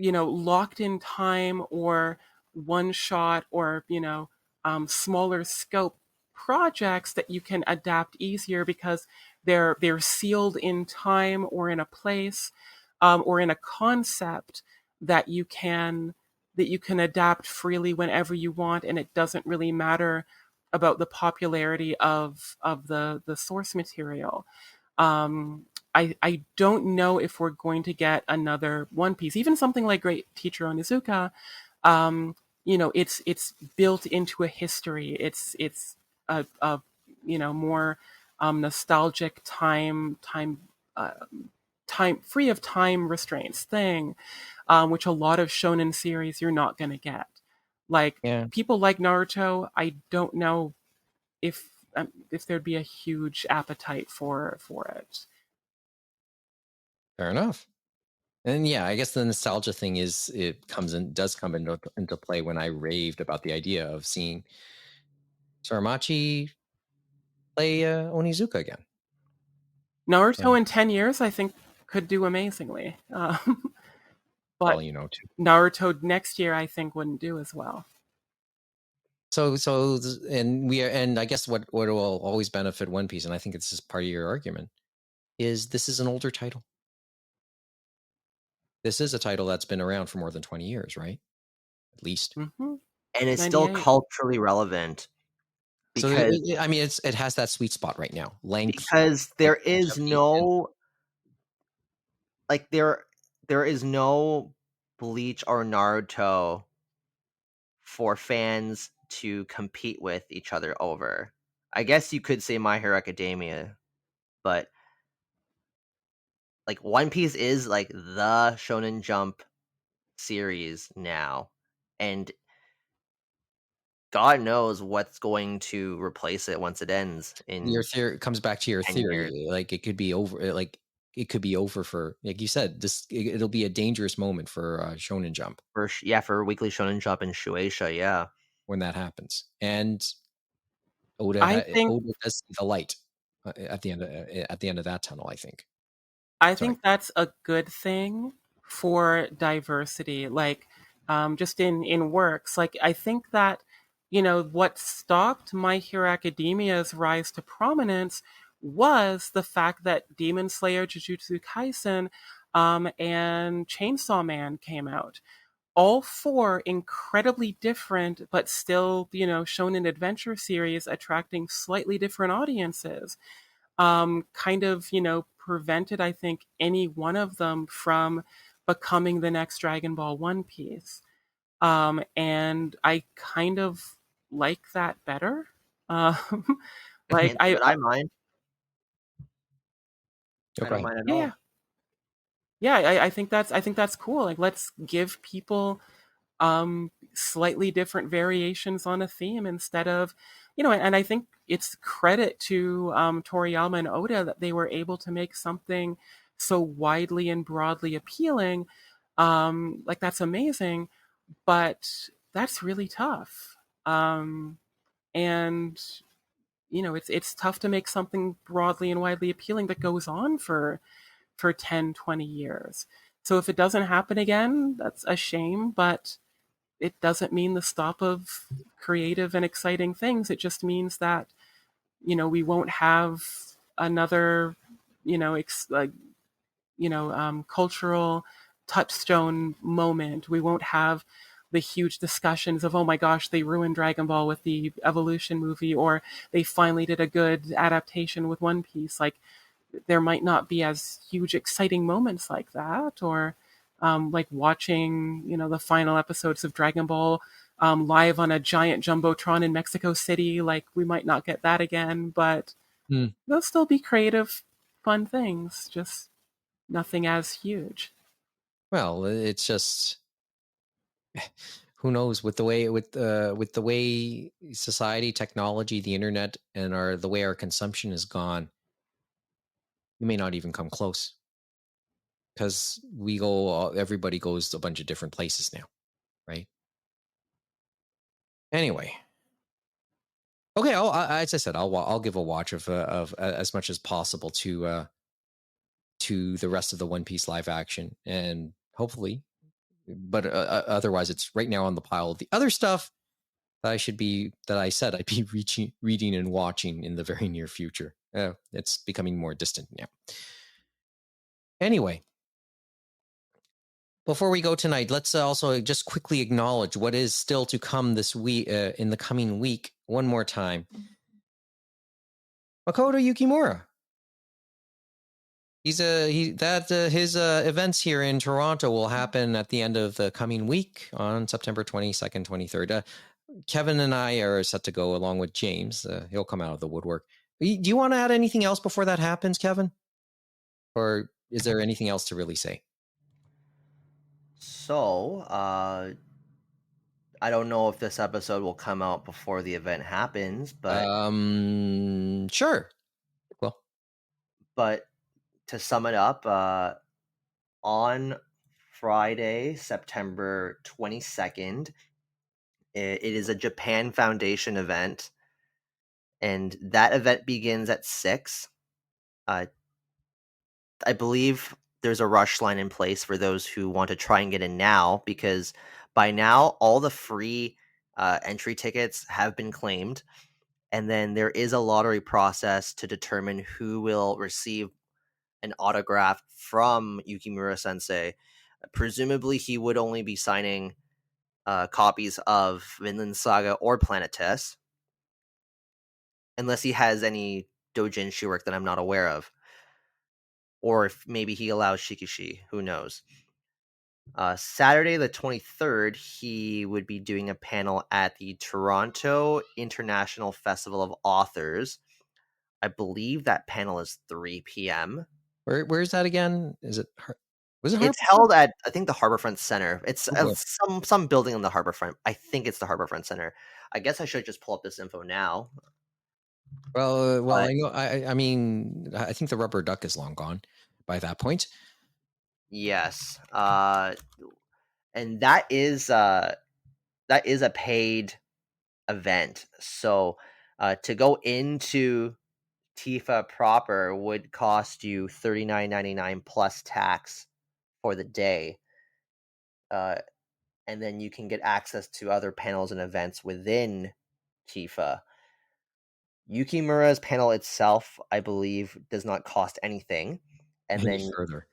Speaker 4: locked in time or one shot or smaller scope projects that you can adapt easier because they're sealed in time or in a place, or in a concept that you can adapt freely whenever you want, and it doesn't really matter about the popularity of the source material. I don't know if we're going to get another One Piece, even something like Great Teacher Onizuka. It's built into a history. It's a more nostalgic time free of time restraints thing, which a lot of shonen series you're not going to get. Like,
Speaker 2: Yeah.
Speaker 4: people like Naruto. I don't know if there'd be a huge appetite for it.
Speaker 2: Fair enough. And yeah, I guess the nostalgia thing does come into play when I raved about the idea of seeing Sharmarke play Onizuka again.
Speaker 4: Naruto in 10 years, I think, could do amazingly. But
Speaker 2: Well, you know, too.
Speaker 4: Naruto next year, I think, wouldn't do as well.
Speaker 2: So, and I guess what will always benefit One Piece, and I think this is part of your argument, is this is an older title. This is a title that's been around for more than 20 years, right? At least.
Speaker 4: Mm-hmm.
Speaker 3: And it's still
Speaker 4: 98.
Speaker 3: culturally relevant. Because
Speaker 2: So, I mean, it has that sweet spot right now. Length.
Speaker 3: Because there is no, like, there is no Bleach or Naruto for fans to compete with each other over. I guess you could say My Hero Academia, but like One Piece is like the Shonen Jump series now, and God knows what's going to replace it once it ends. In
Speaker 2: Your theory comes back to your
Speaker 3: 10
Speaker 2: theory,
Speaker 3: years.
Speaker 2: like it could be over. Like it could be over for, like you said, it'll be a dangerous moment for Shonen Jump
Speaker 3: For Weekly Shonen Jump and Shueisha, yeah.
Speaker 2: when that happens. And Oda does see the light at the end of that tunnel, I think.
Speaker 4: I think that's a good thing for diversity, like just in works. Like, I think that, what stopped My Hero Academia's rise to prominence was the fact that Demon Slayer, Jujutsu Kaisen, and Chainsaw Man came out. All four incredibly different, but still, shonen adventure series attracting slightly different audiences. Kind of, prevented, I think, any one of them from becoming the next Dragon Ball One Piece. And I kind of like that better. Like,
Speaker 3: I mind.
Speaker 2: Okay.
Speaker 3: I don't mind at all.
Speaker 4: Yeah, I think that's cool. Like, let's give people slightly different variations on a theme instead of, and I think it's credit to Toriyama and Oda that they were able to make something so widely and broadly appealing. Like, that's amazing, but that's really tough. And it's tough to make something broadly and widely appealing that goes on for 10, 20 years. So if it doesn't happen again, that's a shame, but it doesn't mean the stop of creative and exciting things. It just means that, we won't have another, cultural touchstone moment. We won't have the huge discussions of, oh my gosh, they ruined Dragon Ball with the Evolution movie, or they finally did a good adaptation with One Piece. Like, there might not be as huge exciting moments like that, or like watching, the final episodes of Dragon Ball live on a giant jumbotron in Mexico City. Like, we might not get that again, but they'll still be creative, fun things, just nothing as huge.
Speaker 2: Well, it's just who knows with the way society, technology, the internet, and the way our consumption has gone. You may not even come close because everybody goes to a bunch of different places now, right? Anyway, okay. As I said, I'll give a watch of as much as possible to the rest of the One Piece live action, and hopefully, but otherwise, it's right now on the pile of the other stuff that I said I'd be reading and watching in the very near future. It's becoming more distant now. Anyway, before we go tonight, let's also just quickly acknowledge what is still to come this week, in the coming week, one more time. Makoto Yukimura. His events here in Toronto will happen at the end of the coming week on September 22nd, 23rd. Kevin and I are set to go along with James. He'll come out of the woodwork. Do you want to add anything else before that happens, Kevin? Or is there anything else to really say?
Speaker 3: So, I don't know if this episode will come out before the event happens, but
Speaker 2: sure. Well,
Speaker 3: but to sum it up, on Friday, September 22nd, it is a Japan Foundation event, and that event begins at 6. I believe there's a rush line in place for those who want to try and get in now, because by now all the free entry tickets have been claimed, and then there is a lottery process to determine who will receive an autograph from Yukimura Sensei. Presumably, he would only be signing copies of Vinland Saga or Planetes, unless he has any doujinshi work that I'm not aware of. Or if maybe he allows Shikishi, who knows. Saturday the 23rd, he would be doing a panel at the Toronto International Festival of Authors. I believe that panel is 3 p.m.
Speaker 2: Where is that again? Is it? Was it?
Speaker 3: It's held at, I think, the Harbourfront Center. It's some building in the Harbourfront. I think it's the Harbourfront Center. I guess I should just pull up this info now.
Speaker 2: Well, I know. I mean, I think the rubber duck is long gone by that point.
Speaker 3: Yes, and that is a paid event. So to go into Tifa proper would cost you $39.99 plus tax for the day, and then you can get access to other panels and events within Tifa. Yukimura's panel itself, I believe, does not cost anything, and then
Speaker 2: further,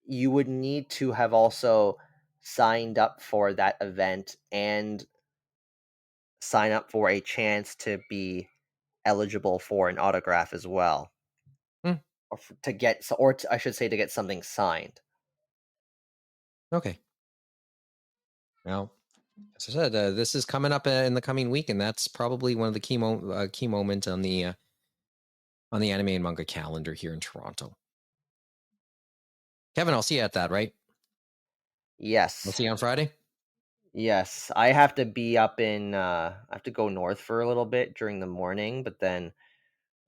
Speaker 3: you would need to have also signed up for that event and sign up for a chance to be eligible for an autograph as well, to get something signed.
Speaker 2: Okay. Well, as I said, this is coming up in the coming week, and that's probably one of the key moments on the anime and manga calendar here in Toronto. Kevin, I'll see you at that, right?
Speaker 3: Yes.
Speaker 2: We'll see you on Friday?
Speaker 3: Yes. I have to be up in, I have to go north for a little bit during the morning, but then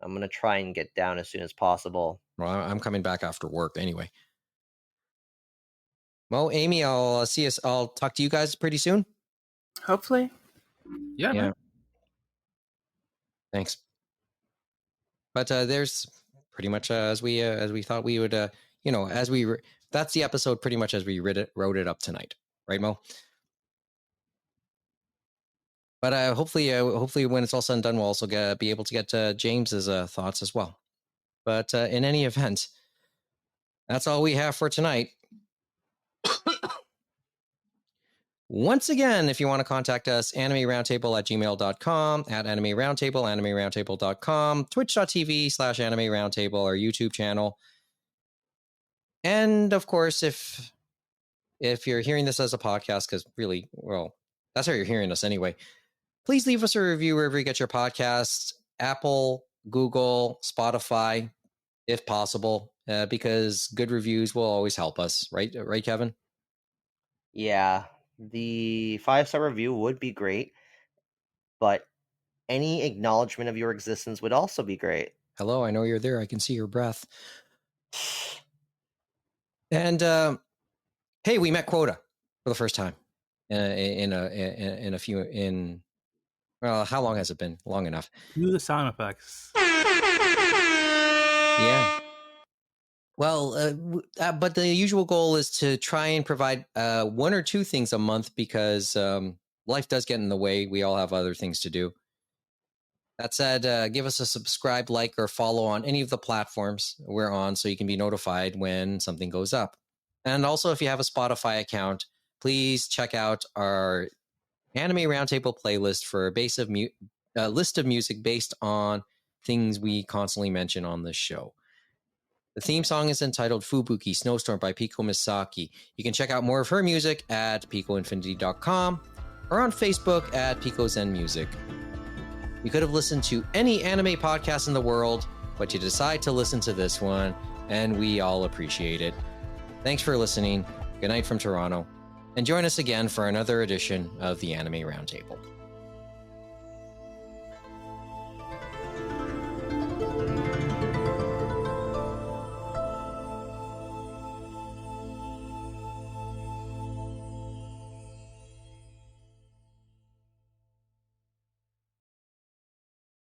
Speaker 3: I'm going to try and get down as soon as possible.
Speaker 2: Well, I'm coming back after work anyway. Well, Amy, I'll talk to you guys pretty soon.
Speaker 4: Hopefully.
Speaker 5: Yeah. Man.
Speaker 2: Thanks. But there's pretty much as we thought we would, that's the episode pretty much as we wrote it up tonight, right, Mo? But hopefully when it's all said and done, we'll also be able to get James's thoughts as well. But in any event, that's all we have for tonight. Once again, if you want to contact us, animeroundtable@gmail.com, at animeroundtable, animeroundtable.com, twitch.tv/animeroundtable, our YouTube channel. And of course, if you're hearing this as a podcast, because really, well, that's how you're hearing us anyway, please leave us a review wherever you get your podcasts, Apple, Google, Spotify, if possible, because good reviews will always help us, right, Kevin?
Speaker 3: Yeah. The 5-star review would be great, but any acknowledgement of your existence would also be great.
Speaker 2: Hello, I know you're there. I can see your breath. And hey, we met Quota for the first time how long has it been? Long enough.
Speaker 5: Do the sound effects.
Speaker 2: Yeah. Well, but the usual goal is to try and provide 1 or 2 things a month, because life does get in the way. We all have other things to do. That said, give us a subscribe, like, or follow on any of the platforms we're on so you can be notified when something goes up. And also, if you have a Spotify account, please check out our Anime Roundtable playlist for a list of music based on things we constantly mention on this show. The theme song is entitled Fubuki, Snowstorm by Pico Masaki. You can check out more of her music at picoinfinity.com or on Facebook at Pico Zen Music. You could have listened to any anime podcast in the world, but you decide to listen to this one, and we all appreciate it. Thanks for listening. Good night from Toronto. and join us again for another edition of the Anime Roundtable.